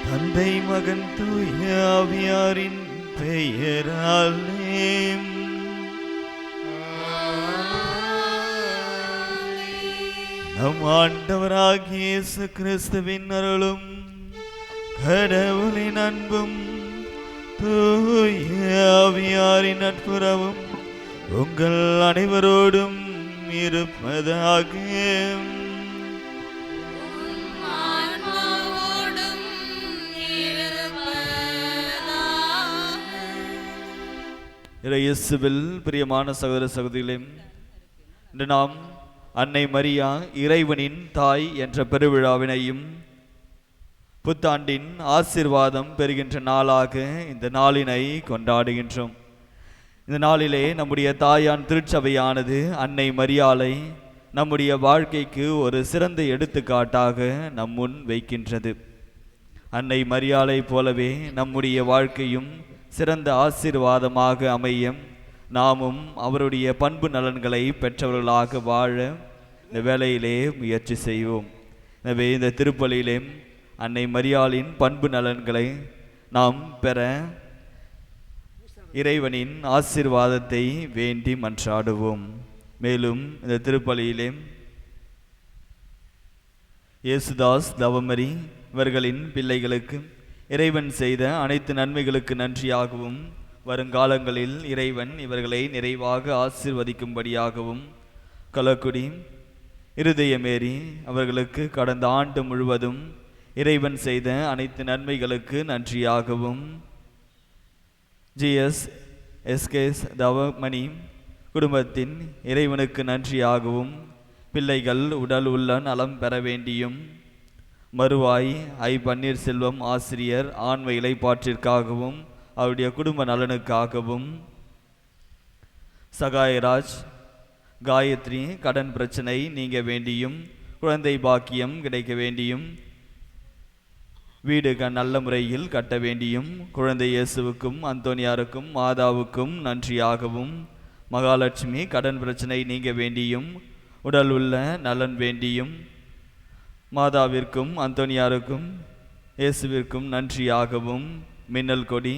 தந்தை மகன் தூய ஆவியாரின் பெயராலே நம் ஆண்டவராகிய இயேசு கிறிஸ்துவின் அருளும் கடவுளின் அன்பும் தூய ஆவியாரின் நட்புறவும் உங்கள் அனைவரோடும் இருப்பதாக. இயேசுவில் பிரியமான சகோதர சகோதரிகளே, இன்று நாம் அன்னை மரியா இறைவனின் தாய் என்ற பெருவிழாவினையும் புத்தாண்டின் ஆசீர்வாதம் பெறுகின்ற நாளாக இந்த நாளினை கொண்டாடுகின்றோம். இந்த நாளிலே நம்முடைய தாயான் திருச்சபையானது அன்னை மரியாளை நம்முடைய வாழ்க்கைக்கு ஒரு சிறந்த எடுத்துக்காட்டாக நம் முன் வைக்கின்றது. அன்னை மரியாளை போலவே நம்முடைய வாழ்க்கையும் சிறந்த ஆசீர்வாதமாக அமைய நாமும் அவருடைய பண்பு நலன்களை பெற்றவர்களாக வாழ இந்த வேளையிலே முயற்சி செய்வோம். எனவே இந்த திருப்பலியிலே அன்னை மரியாளின் பண்பு நலன்களை நாம் பெற இறைவனின் ஆசீர்வாதத்தை வேண்டி மன்றாடுவோம். மேலும் இந்த திருப்பலியிலே இயேசுதாஸ் தவமரி இவர்களின் பிள்ளைகளுக்கு இறைவன் செய்த அனைத்து நன்மைகளுக்கு நன்றியாகவும் வருங்காலங்களில் இறைவன் இவர்களை நிறைவாக ஆசீர்வதிக்கும்படியாகவும் கலக்குடி இருதயமேரி அவர்களுக்கு கடந்த ஆண்டு முழுவதும் இறைவன் செய்த அனைத்து நன்மைகளுக்கு நன்றியாகவும் GS தவமணி குடும்பத்தின் இறைவனுக்கு நன்றியாகவும் பிள்ளைகள் உடல் உள்ள நலம் பெற வேண்டியும் மறுவாய் பன்னீர்செல்வம் ஆசிரியர் ஆன்ம இலைப்பாற்றிற்காகவும் அவருடைய குடும்ப நலனுக்காகவும் சகாயராஜ் காயத்ரி கடன் பிரச்சனை நீங்க வேண்டியும் குழந்தை பாக்கியம் கிடைக்க வேண்டியும் வீடு நல்ல முறையில் கட்ட வேண்டியும் குழந்தை இயேசுவுக்கும் அந்தோனியாருக்கும் மாதாவுக்கும் நன்றியாகவும் மகாலட்சுமி கடன் பிரச்சனை நீங்க வேண்டியும் உடல் உள்ள நலன் வேண்டியும் மாதாவிற்கும் அந்தோனியாருக்கும் இயேசுவிற்கும் நன்றியாகவும் மின்னல் கொடி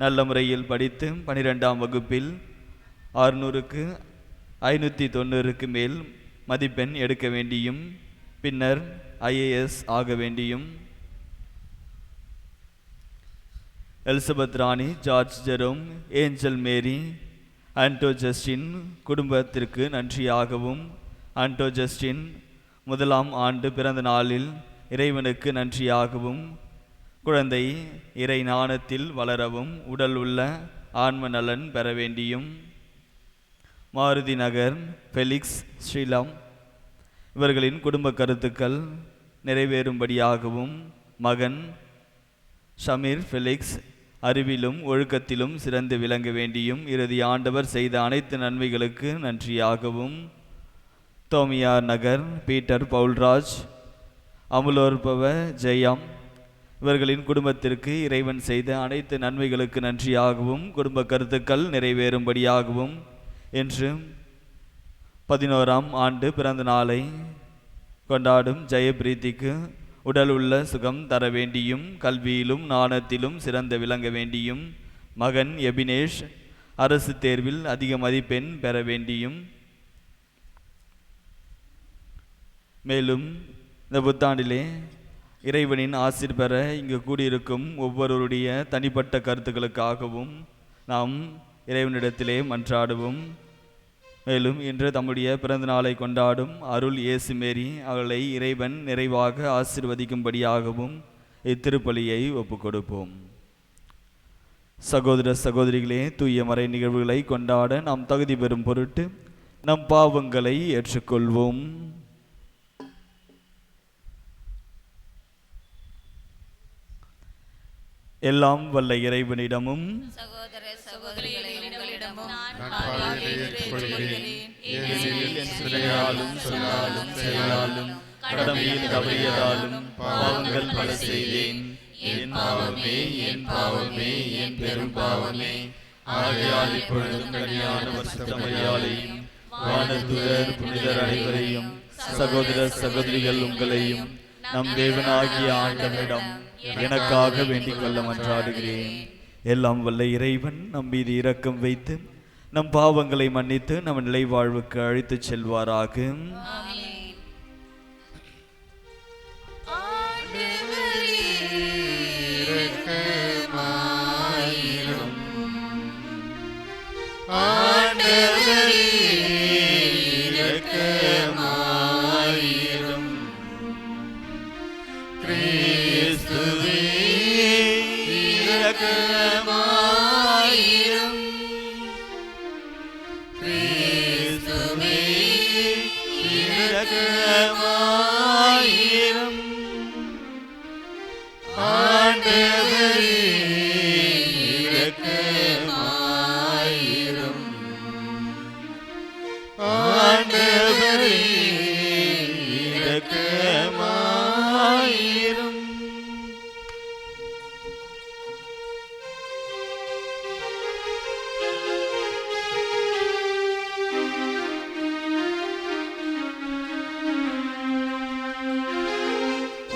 நல்ல முறையில் படித்து 12ஆம் வகுப்பில் 600க்கு 590க்கு மேல் மதிப்பெண் எடுக்க வேண்டியும் பின்னர் IAS ஆக வேண்டியும் எலிசபெத் ராணி ஜார்ஜ் ஜெரோம் ஏஞ்சல் மேரி ஆண்டோ ஜஸ்டின் குடும்பத்திற்கு நன்றியாகவும் ஆண்டோ ஜஸ்டின் 1ஆம் ஆண்டு பிறந்த நாளில் இறைவனுக்கு நன்றியாகவும் குழந்தை இறை ஞானத்தில் வளரவும் உடல் உள்ள ஆன்ம நலன் பெற வேண்டியும் மாருதி நகர் ஃபெலிக்ஸ் ஸ்ரீலாம் இவர்களின் குடும்ப கருத்துக்கள் நிறைவேறும்படியாகவும் மகன் ஷமீர் ஃபெலிக்ஸ் அறிவிலும் ஒழுக்கத்திலும் சிறந்து விளங்க வேண்டியும் இறுதி ஆண்டவர் செய்த அனைத்து நன்மைகளுக்கு நன்றியாகவும் தோமியார் நகர் பீட்டர் பவுல்ராஜ் அமுலோற்பவ ஜெயம் இவர்களின் குடும்பத்திற்கு இறைவன் செய்த அனைத்து நன்மைகளுக்கு நன்றியாகவும் குடும்ப கருத்துக்கள் நிறைவேறும்படியாகவும் என்று 11ஆம் ஆண்டு பிறந்த நாளை கொண்டாடும் ஜெயபிரீத்திக்கு உடல் உள்ள சுகம் தர வேண்டியும் கல்வியிலும் நாணத்திலும் சிறந்து விளங்க வேண்டியும் மகன் எபினேஷ் அரசு தேர்வில் அதிக மதிப்பெண் பெற வேண்டியும் மேலும் இந்த புத்தாண்டிலே இறைவனின் ஆசீர் பெற இங்கு கூடியிருக்கும் ஒவ்வொருவருடைய தனிப்பட்ட கருத்துக்களுக்காகவும் நாம் இறைவனிடத்திலே மன்றாடுவோம். மேலும் இன்று தம்முடைய பிறந்த நாளை கொண்டாடும் அருள் இயேசு மேரி அவர்களை இறைவன் நிறைவாக ஆசீர்வதிக்கும்படியாகவும் இத்திருப்பலியை ஒப்புக்கொடுப்போம். சகோதர சகோதரிகளே, தூய மறை நிகழ்வுகளை கொண்டாட நாம் தகுதி பெறும் பொருட்டு நம் பாவங்களை ஏற்றுக்கொள்வோம். எல்லாம் வல்ல இறைவனிடமும் சகோதர சகோதரிகளிடமும் செயலாலும் கடமையில் தவறியதாலும் பாவங்கள் பல செய்தேன். என் பாவமே என் பாவமே என் பெரும் பாவமே. ஆகையால் இப்பொழுதும் கனியான வருஷத்தையும் வானதூதர் புனிதர் அனைவரையும் சகோதர சகோதரிகள் உங்களையும் நம் தேவனாகிய ஆண்டவரிடம் எனக்காக வேண்டிக் கொள்ள மன்றாடுகிறேன். எல்லாம் வல்ல இறைவன் நம் மீது இரக்கம் வைத்து நம் பாவங்களை மன்னித்து நம் நிலை வாழ்வுக்கு அழைத்து செல்வாராக.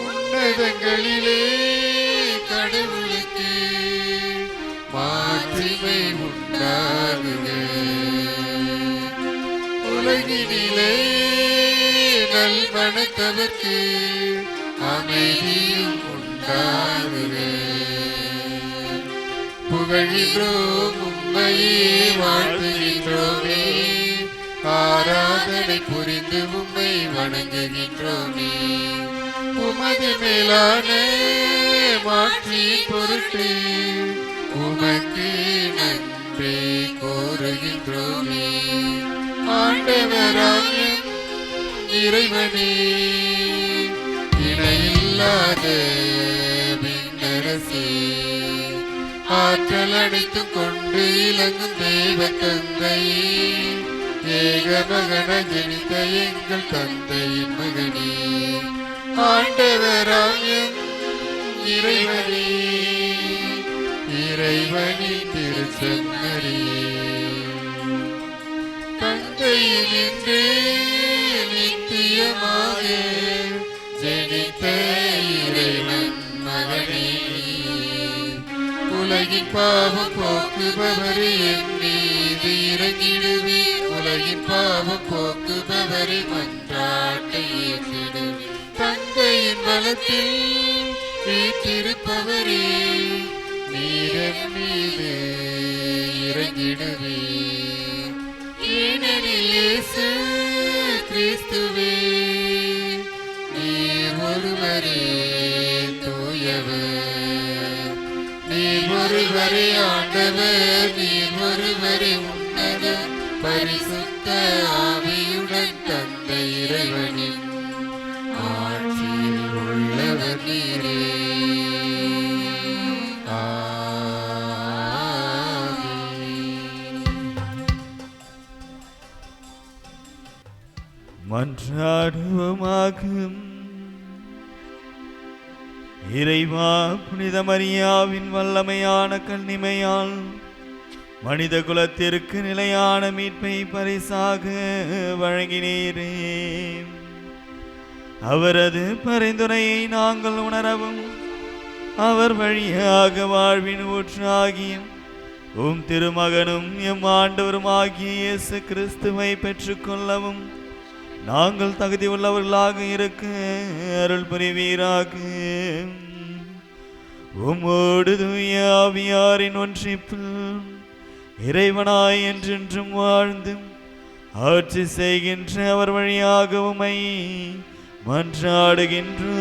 உன்னதங்களிலே கடவுளுக்கு மாட்சிமை உண்டாகுக. உலகினிலே நல்ம மனத்தவர்க்கு அமைதியும் உண்டாகுக. புகழ்கின்றோம் உம்மையே வாழ்த்துகின்றோமே, ஆராதனை புரிந்து உம்மை வணங்குகின்றோமே. உமது மேலான மாற்றியின் பொருட்டு உமக்கு நன்றி கோருகின்றோமே. ஆண்டவராகிய இறைவனே, இணையில்லாத விண்ணரசே, ஆற்றல் அனைத்தும் கொண்டு இலங்கும் தெய்வ தந்தையே, ஏக மகன ஜனித்த எங்கள் தந்தையின் மகனே, ஆண்டவராகிய இறைவனே, இறைவனின் திருச்செம்மறியே, தந்தையினின்று நித்தியமாக ஜனித்த இறைவன் மகனே, உலகின் பாவம் போக்குபவரே என் மீது இறங்கிடுவீர். உலகின் பாவம் போக்குபவரை மன்றாட்டை ஏற்றிடுவீர். தந்தையின் வலத்தில் வீற்றிருப்பவரே, நீர் என் மீது இறங்கிடுவீர். ஏனெனில் இயேசு கிறிஸ்துவே, நீர் ஒருவரே தூயவர், நீர் ஒருவரே ஆண்டவர், நீர் ஒருவரே உன்னத பரிசுத்த ஆவியுடன் தந்தை இறைவனின் ஆட்சியில் உள்ளவர் நீரே. மன்றாடுவோமாக. இறைவா, புனித மரியாவின் வல்லமையான கன்னிமையால் மனித குலத்திற்கு நிலையான மீட்பை பரிசாக வழங்கினீரே. அவரது பரிந்துரையை நாங்கள் உணரவும், அவர் வழியாக வாழ்வின் ஊற்றாகிய உம் திருமகனும் எம் ஆண்டவருமாகிய இயேசு கிறிஸ்துவை பெற்றுக்கொள்ளவும் நாங்கள் தகுதி உள்ளவர்களாக இருக்க அருள் புரிவீராக. உம்மோடு தூய ஆவியாரின் ஒன்றிப்பில் இறைவனாய் என்றென்றும் வாழ்ந்து ஆட்சி செய்கின்ற அவர் வழியாக உம்மை மன்றாடுகின்றோம்.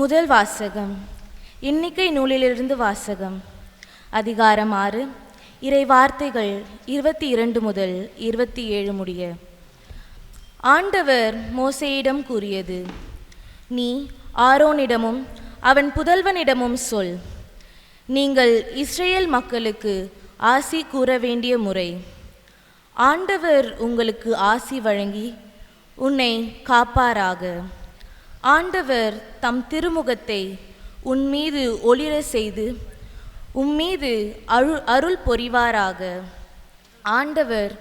முதல் வாசகம். எண்ணிக்கை நூலிலிருந்து வாசகம். அதிகாரம் 6, இறை வார்த்தைகள் 22 முதல் 27 முடிய. ஆண்டவர் மோசேயிடம் கூறியது: நீ ஆரோனிடமும் அவன் புதல்வனிடமும் சொல், நீங்கள் இஸ்ரேல் மக்களுக்கு ஆசி கூற வேண்டிய முறை. ஆண்டவர் உங்களுக்கு ஆசி வழங்கி உன்னை காப்பாராக. ஆண்டவர் தம் திருமுகத்தை உன் மீது ஒளிர செய்து உம்மீது அருள் பொரிவாராக. ஆண்டவர்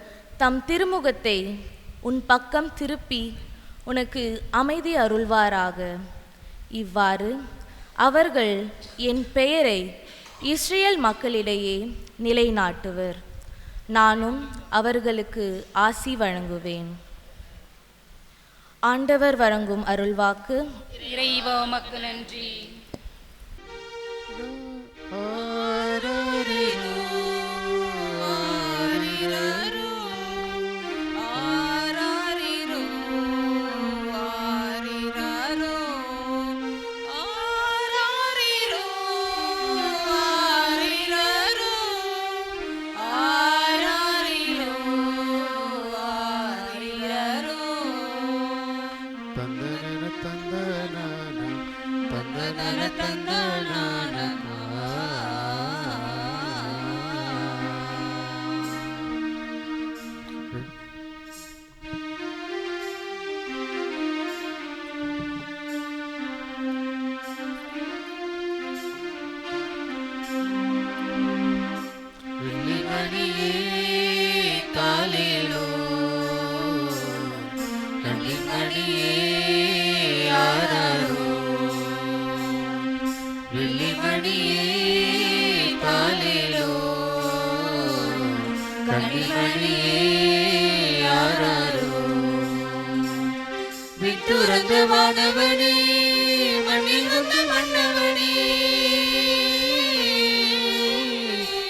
தம் திருமுகத்தை உன் பக்கம் திருப்பி உனக்கு அமைதி அருள்வாராக. இவ்வாறு அவர்கள் என் பெயரை இஸ்ரேல் மக்களிடையே நிலைநாட்டுவர். நானும் அவர்களுக்கு ஆசி வழங்குவேன். ஆண்டவர் வழங்கும் அருள்வாக்கு. இறைவா உமக்கு நன்றி. கண்ணிமணியே ஆராரோ. விட்டுறந்த வானவனே மண்ணில் வந்து மன்னவனே,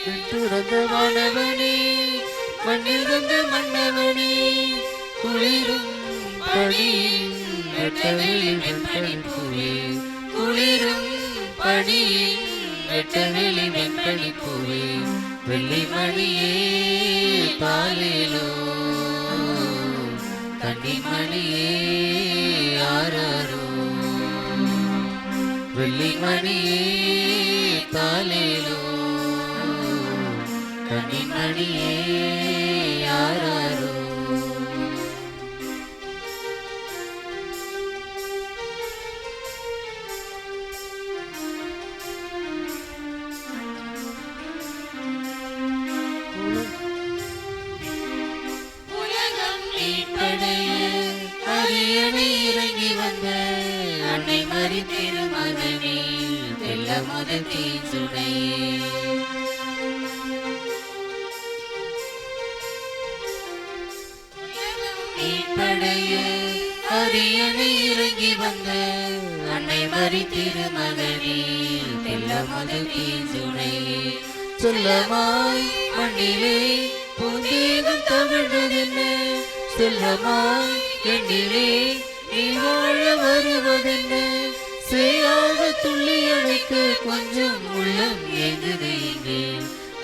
விட்டுறந்த வானவனே மண்ணில் வந்து மன்னவனே, குளிரும் பணியின் வெட்டவெளி வெண்பனிப்பூவே, குளிரும் பணியின் வெட்டவெளி வெண்பனிப்பூவே, வெள்ளிமணியே பாலிலோ கன்னிமணியே ஆராரோ. வெள்ளிமணியே பாலிலோ கன்னிமணியே ஆராரோ. இறங்கி வந்த அன்னை மறி திருமகனே, வெள்ள முதத்தின் சுனையே, மீட்படைய அரியணை இறங்கி வந்த அன்னை மறி திருமகனே, வெள்ள முதத்தின் சுனையே, செல்லமாய் மண்ணிலே பூந்தேகம் தவிழ்ந்ததென்ன, செல்லமாய் எண்ணிலே நீ வாழ வருவதென்ன, சேயாக துள்ளி அணைக்க கொஞ்சம் உள்ளம் ஏங்குது இங்கே,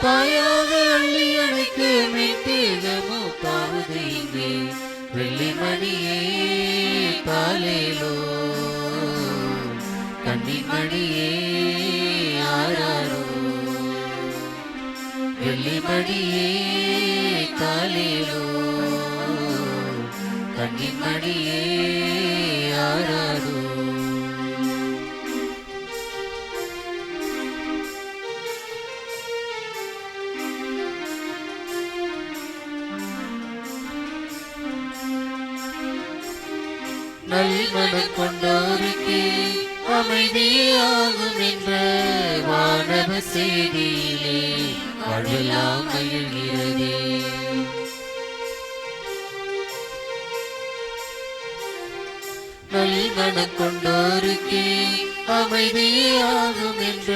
தாயாக அள்ளி அணைக்க மெத்தேகமோ பாவுது இங்கே, வெள்ளிமணியே பாலேலோ கன்னிமணியே ஆராரோ. வெள்ளிமணியே காலேலோ கன்னிமணியே ஆராரோ. நல்மனம் கொண்டோருக்கு அமைதியாகும் என்ற வானவ செய்தியிலே வாழ்வெல்லாம் மகிழ்கிறதே. நல்மனம் கொண்டோருக்கு அமைதியாகும் என்ற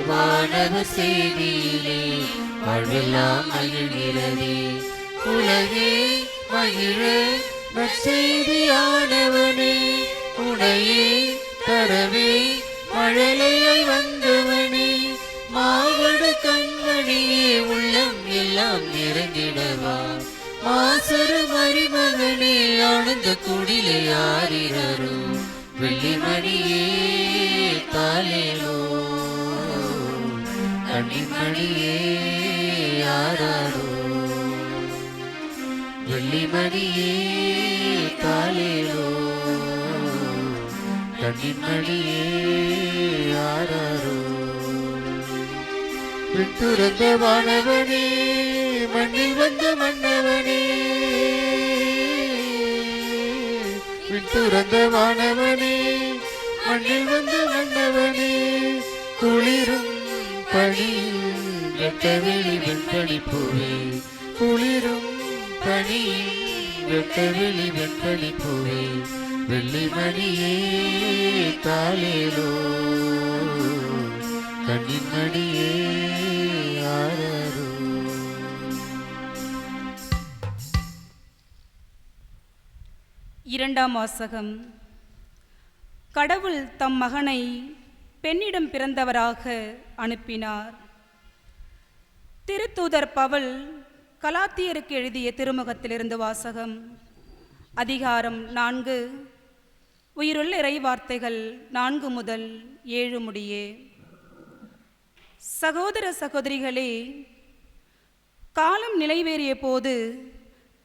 வானவ செய்தியிலே வாழ்வெல்லாம் மகிழ்கிறதே. உலகே மகிழ நற்செய்தியானவனே, உனையே தரவே மழலையாய் வந்தவனே, மாவட கண்மணியே உள்ளம் எல்லாம் நிறைந்திடவா, மாசரு மரிமகனே ஆனந்த குடிலே ஆரிரரோ. வெள்ளிமணியே தாலேலோ கன்னிமணியே ஆராரோ. வெள்ளிமணியே தாலேலோ கன்னிமணியே ஆராரோ. விட்டுறந்த வானவனே மண்ணில் வந்த மன்னவனே, விட்டுறந்த வானவனே மண்ணில் வந்த மன்னவனே, குளிரும் பணியில் வெட்டவெளி வெண்பனிப்பூவே, குளிரும் பணியில் வெட்டவெளி வெண்பனிப்பூவே, வெள்ளிமணியே தாலேலோ கன்னிமணியே ஆராரோ. இரண்டாம் வாசகம். கடவுள் தம் மகனை பெண்ணிடம் பிறந்தவராக அனுப்பினார். திருத்தூதர் பவுல் கலாத்தியருக்கு எழுதிய திருமுகத்திலிருந்து வாசகம். அதிகாரம் 4, உயிருள்ள இறை வார்த்தைகள் 4 முதல் 7 முடியே. சகோதர சகோதரிகளே, காலம் நிலைவேறிய போது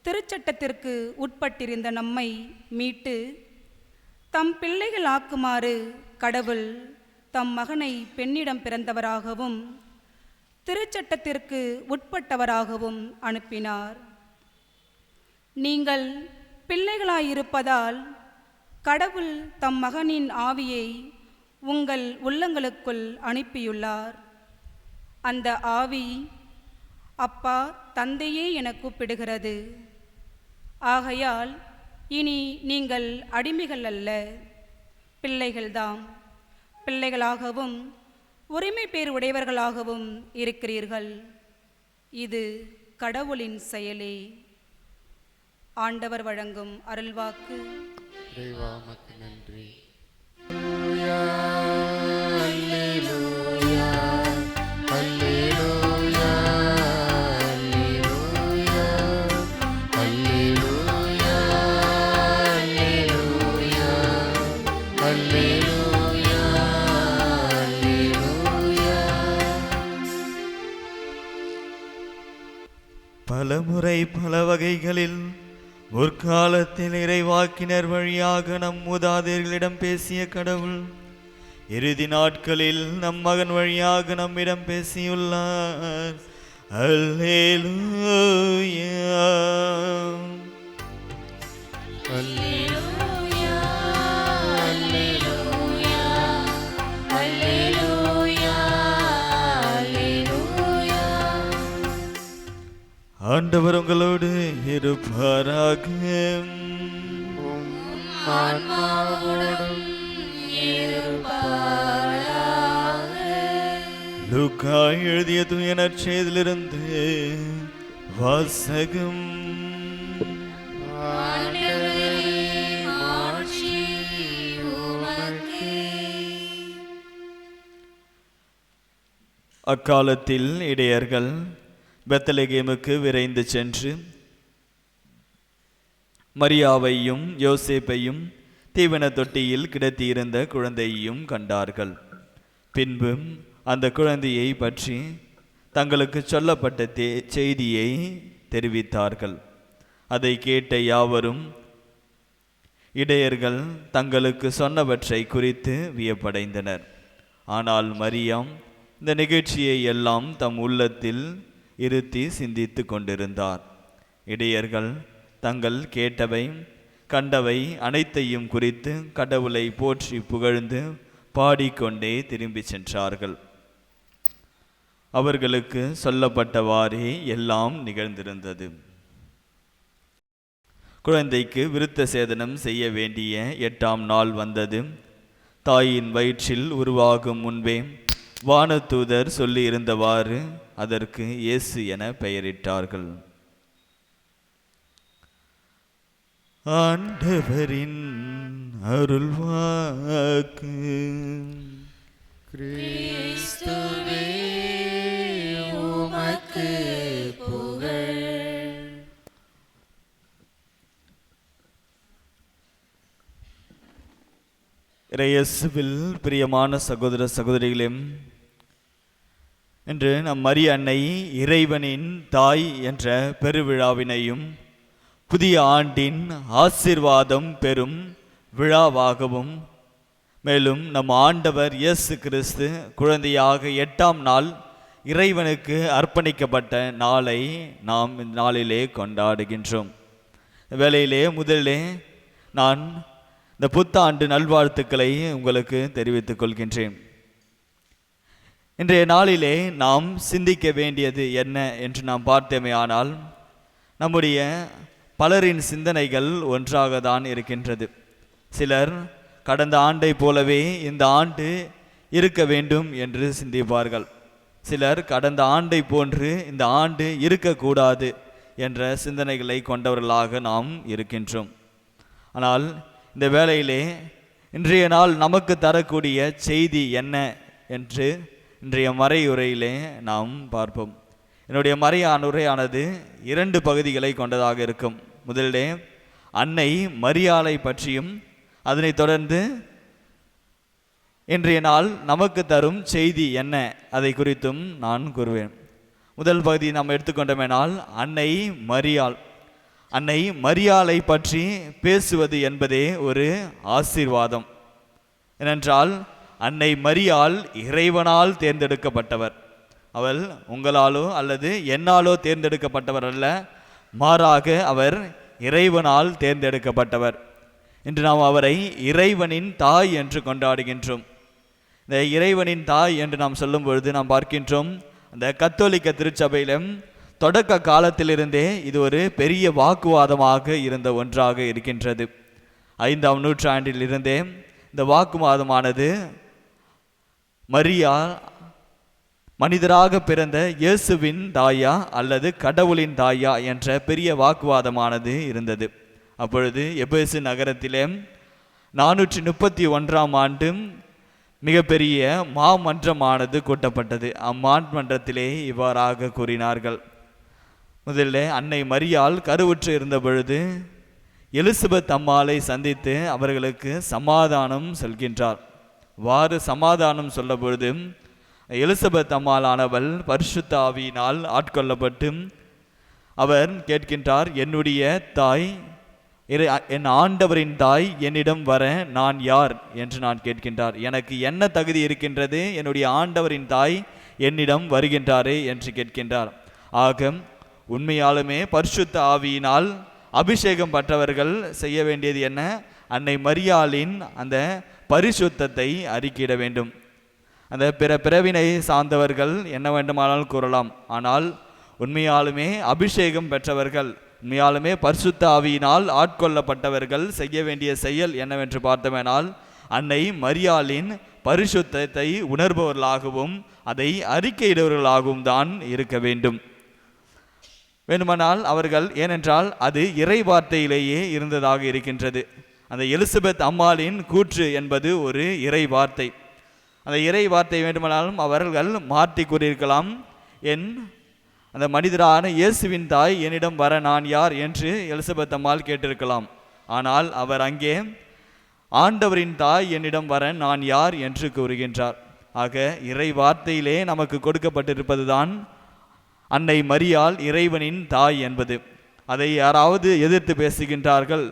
திருச்சட்டத்திற்கு உட்பட்டிருந்த நம்மை மீட்டு தம் பிள்ளைகள் ஆக்குமாறு கடவுள் தம் மகனை பெண்ணிடம் பிறந்தவராகவும் திருச்சட்டத்திற்கு உட்பட்டவராகவும் அனுப்பினார். நீங்கள் பிள்ளைகளாயிருப்பதால் கடவுள் தம் மகனின் ஆவியை உங்கள் உள்ளங்களுக்குள் அனுப்பியுள்ளார். அந்த ஆவி அப்பா தந்தையே என கூப்பிடுகிறது. ஆகையால் இனி நீங்கள் அடிமைகள் அல்ல, பிள்ளைகள்தாம். பிள்ளைகளாகவும் உரிமை பேர் உடையவர்களாகவும் இருக்கிறீர்கள். இது கடவுளின் செயலே. ஆண்டவர் வழங்கும் அருள்வாக்கு. இறைவா உமக்கு நன்றி. அல்லேலூயா, அல்லேலூயா, அல்லேலூயா, அல்லேலூயா, அல்லேலூயா, அல்லேலூயா, அல்லேலூயா. பலமுறை பல வகைகளில் முற்காலத்தில் இறைவாக்கினர் வழியாக நம் மூதாதையர்களிடம் பேசிய கடவுள் இறுதி நாட்களில் நம் மகன் வழியாக நம்மிடம் பேசியுள்ளார். அல்லேலூயா, அல்லேலூயா, அல்லேலூயா, அல்லேலூயா, அல்லேலூயா. ஆண்டவர் உங்களோடு இருப்பாராக. உம் ஆன்மாவோடும் இருப்பாராக. லூக்கா எழுதிய தூய நற்செய்தியிலிருந்து வாசகம். ஆண்டவரே, மாட்சி உமக்கே. அக்காலத்தில் இடையர்கள் பெத்லகேமுக்கு விரைந்து சென்று மரியாவையும் யோசேப்பையும் தீவன தொட்டியில் கிடத்தியிருந்த குழந்தையையும் கண்டார்கள். பின்பு அந்த குழந்தையை பற்றி தங்களுக்கு சொல்லப்பட்ட செய்தியை தெரிவித்தார்கள். அதை கேட்ட யாவரும் இடையர்கள் தங்களுக்கு சொன்னவற்றை குறித்து வியப்படைந்தனர். ஆனால் மரியாம் இந்த நிகழ்ச்சியை எல்லாம் தம் உள்ளத்தில் இருத்தி சிந்தித்து கொண்டிருந்தார். இடையர்கள் தங்கள் கேட்டவை கண்டவை அனைத்தையும் குறித்து கடவுளை போற்றி புகழ்ந்து பாடிக்கொண்டே திரும்பி சென்றார்கள். அவர்களுக்கு சொல்லப்பட்டவாறே எல்லாம் நிகழ்ந்திருந்தது. குழந்தைக்கு விருத்த சேதனம் செய்ய வேண்டிய 8ஆம் நாள் வந்தது. தாயின் வயிற்றில் உருவாகும் முன்பே வானதூதர் சொல்லி இருந்தவாறு அதற்கு இயேசு என பெயரிட்டார்கள். ஆண்டவரின் அருள்வாக்கு. கிறிஸ்துவே உமக்கு புகழ். இயேசுவில் பிரியமான சகோதர சகோதரிகளே, இன்று நம் மரிய அன்னை இறைவனின் தாய் என்ற பெருவிழாவினையும் புதிய ஆண்டின் ஆசீர்வாதம் பெறும் விழாவாகவும், மேலும் நம் ஆண்டவர் இயேசு கிறிஸ்து குழந்தையாக 8ஆம் நாள் இறைவனுக்கு அர்ப்பணிக்கப்பட்ட நாளை நாம் இந்த நாளிலே கொண்டாடுகின்றோம். வேளையிலே முதலிலே நான் இந்த புத்தாண்டு நல்வாழ்த்துக்களை உங்களுக்கு தெரிவித்துக் கொள்கின்றேன். இன்றைய நாளிலே நாம் சிந்திக்க வேண்டியது என்ன என்று நாம் பார்த்தோமேயானால், நம்முடைய பலரின் சிந்தனைகள் ஒன்றாக தான் இருக்கின்றது. சிலர் கடந்த ஆண்டை போலவே இந்த ஆண்டு இருக்க வேண்டும் என்று சிந்திப்பார்கள். சிலர் கடந்த ஆண்டை போன்று இந்த ஆண்டு இருக்கக்கூடாது என்ற சிந்தனைகளை கொண்டவர்களாக நாம் இருக்கின்றோம். ஆனால் இந்த வேளையிலே இன்றைய நாள் நமக்கு தரக்கூடிய செய்தி என்ன என்று இன்றைய மறையுரையிலே நாம் பார்ப்போம். என்னுடைய மறையுரையானது 2 பகுதிகளை கொண்டதாக இருக்கும். முதலிலே அன்னை மரியாளை பற்றியும், அதனைத் தொடர்ந்து இன்றைய நாள் நமக்கு தரும் செய்தி என்ன அதை குறித்தும் நான் கூறுவேன். முதல் பகுதி நாம் எடுத்துக்கொண்டோமேனால் அன்னை மரியாள். அன்னை மரியாளை பற்றி பேசுவது என்பதே ஒரு ஆசீர்வாதம். ஏனென்றால் அன்னை மரியாள் இறைவனால் தேர்ந்தெடுக்கப்பட்டவர். அவள் உங்களாலோ அல்லது என்னாலோ தேர்ந்தெடுக்கப்பட்டவர் அல்ல, மாறாக அவர் இறைவனால் தேர்ந்தெடுக்கப்பட்டவர். இன்று நாம் அவரை இறைவனின் தாய் என்று கொண்டாடுகின்றோம். இந்த இறைவனின் தாய் என்று நாம் சொல்லும் பொழுது நாம் பார்க்கின்றோம், அந்த கத்தோலிக்க திருச்சபையிலும் தொடக்க காலத்திலிருந்தே இது ஒரு பெரிய வாக்குவாதமாக இருந்த ஒன்றாக இருக்கின்றது. 5ஆம் நூற்றாண்டில் இருந்தே இந்த வாக்குவாதமானது மரியா மனிதராக பிறந்த இயேசுவின் தாயா அல்லது கடவுளின் தாயா என்ற பெரிய வாக்குவாதமானது இருந்தது. அப்பொழுது எபேசு நகரத்திலே 431ஆம் ஆண்டு மிகப்பெரிய மாமன்றமானது கூட்டப்பட்டது. அம்மாமன்றத்திலே இவ்வாறாக கூறினார்கள். முதல்ல அன்னை மரியாள் கருவுற்று இருந்த பொழுது எலிசபெத் அம்மாளை சந்தித்து அவர்களுக்கு சமாதானம் சொல்கின்றார். வாறு சமாதானம் சொல்ல பொழுது எலிசபெத் அம்மாளானவள் பரிசுத்த ஆவியினால் ஆட்கொள்ளப்பட்டு அவர் கேட்கின்றார், என்னுடைய தாய், என் ஆண்டவரின் தாய் என்னிடம் வர நான் யார் என்று நான் கேட்கின்றார். எனக்கு என்ன தகுதி இருக்கின்றது என்னுடைய ஆண்டவரின் தாய் என்னிடம் வருகின்றாரே என்று கேட்கின்றார். ஆக உண்மையாலுமே பரிசுத்த ஆவியினால் அபிஷேகம் பெற்றவர்கள் செய்ய வேண்டியது என்ன? அன்னை மரியாளின் அந்த பரிசுத்தத்தை அறிக்கையிட வேண்டும். அந்த பிற பிறவினை சார்ந்தவர்கள் என்ன வேண்டுமானாலும் கூறலாம். ஆனால் உண்மையாலுமே அபிஷேகம் பெற்றவர்கள், உண்மையாலுமே பரிசுத்த ஆவியினால் ஆட்கொள்ளப்பட்டவர்கள் செய்ய வேண்டிய செயல் என்னவென்று பார்த்தோமேனால் அன்னை மரியாளின் பரிசுத்தத்தை உணர்பவர்களாகவும் அதை அறிக்கையிடுவர்களாகவும் தான் இருக்க வேண்டும். வேண்டுமானால் அவர்கள், ஏனென்றால் அது இறை வார்த்தையிலேயே இருந்ததாக இருக்கின்றது. அந்த எலிசபெத் அம்மாளின் கூற்று என்பது ஒரு இறை வார்த்தை. அந்த இறை வார்த்தை வேண்டுமானாலும் அவர்கள் மாற்றி கூறியிருக்கலாம். அந்த மனிதரான இயேசுவின் தாய் என்னிடம் வர நான் யார் என்று எலிசபெத் அம்மாள் கேட்டிருக்கலாம். ஆனால் அவர் அங்கே ஆண்டவரின் தாய் என்னிடம் வர நான் யார் என்று கூறுகின்றார். ஆக இறை வார்த்தையிலே நமக்கு கொடுக்கப்பட்டிருப்பதுதான் அன்னை மரியாள் இறைவனின் தாய் என்பது. அதை யாராவது எதிர்த்து பேசுகின்றார்கள்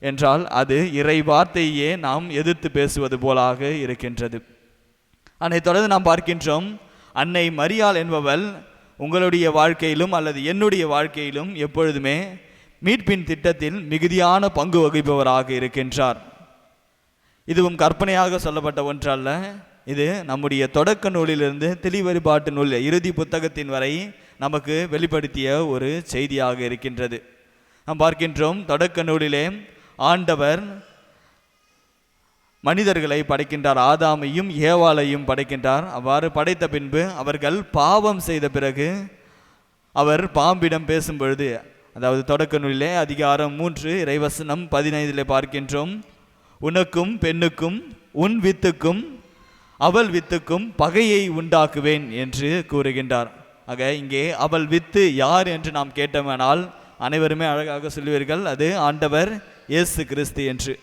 என்றால் அது இறை வார்த்தையே நாம் எதிர்த்து பேசுவது போலாக இருக்கின்றது. அதை தொடர்ந்து நாம் பார்க்கின்றோம், அன்னை மரியாள் என்பவள் உங்களுடைய வாழ்க்கையிலும் அல்லது என்னுடைய வாழ்க்கையிலும் எப்பொழுதுமே மீட்பின் திட்டத்தில் மிகுதியான பங்கு வகிப்பவராக இருக்கின்றார். இதுவும் கற்பனையாக சொல்லப்பட்ட ஒன்றல்ல. இது நம்முடைய தொடக்க நூலிலிருந்து திருவழிபாட்டு நூல் இறுதி புத்தகத்தின் வரை நமக்கு வெளிப்படுத்திய ஒரு செய்தியாக இருக்கின்றது. நாம் பார்க்கின்றோம், தொடக்க நூலிலே ஆண்டவர் மனிதர்களை படைக்கின்றார், ஆதாமையும் ஏவாளையும் படைக்கின்றார். அவ்வாறு படைத்த பின்பு அவர்கள் பாவம் செய்த பிறகு அவர் பாம்பிடம் பேசும் பொழுது, அதாவது தொடக்க நூலிலே அதிகாரம் 3 இறைவசனம் 15 பார்க்கின்றோம், உனக்கும் பெண்ணுக்கும் உன் வித்துக்கும் அவள் வித்துக்கும் பகையை உண்டாக்குவேன் என்று கூறுகின்றார். ஆக இங்கே அவள் வித்து யார் என்று நாம் கேட்டோமானால் அனைவருமே அழகாக சொல்லுவீர்கள், அது ஆண்டவர் இயேசு கிறிஸ்து என்று.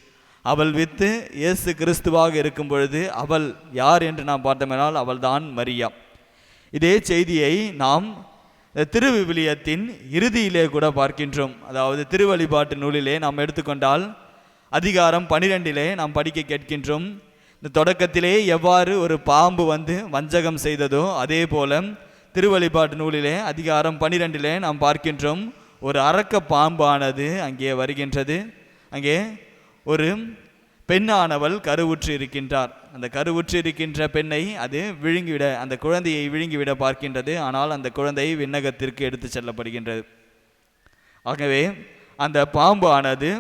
அவள் வித்து இயேசு கிறிஸ்துவாக இருக்கும் பொழுது அவள் யார் என்று நாம் பார்த்தோமானால் அவள் தான் மரியா. இதே செய்தியை நாம் திருவிவிலியத்தின் இறுதியிலே கூட பார்க்கின்றோம். அதாவது திருவழிபாட்டு நூலிலே நாம் எடுத்துக்கொண்டால் அதிகாரம் 12 நாம் படிக்க கேட்கின்றோம். இந்த தொடக்கத்திலே எவ்வாறு ஒரு பாம்பு வந்து வஞ்சகம் செய்ததோ அதே போல திருவழிபாட்டு நூலிலே அதிகாரம் 12 நாம் பார்க்கின்றோம், ஒரு அரக்க பாம்பானது அங்கே வருகின்றது. அங்கே ஒரு பெண்ணானவள் கருவுற்று இருக்கின்றார். அந்த கருவுற்று இருக்கின்ற பெண்ணை அது விழுங்கிவிட, அந்த குழந்தையை விழுங்கிவிட பார்க்கின்றது. ஆனால் அந்த குழந்தை விண்ணகத்திற்கு எடுத்து செல்லப்படுகின்றது. ஆகவே அந்த பாம்பு ஆனது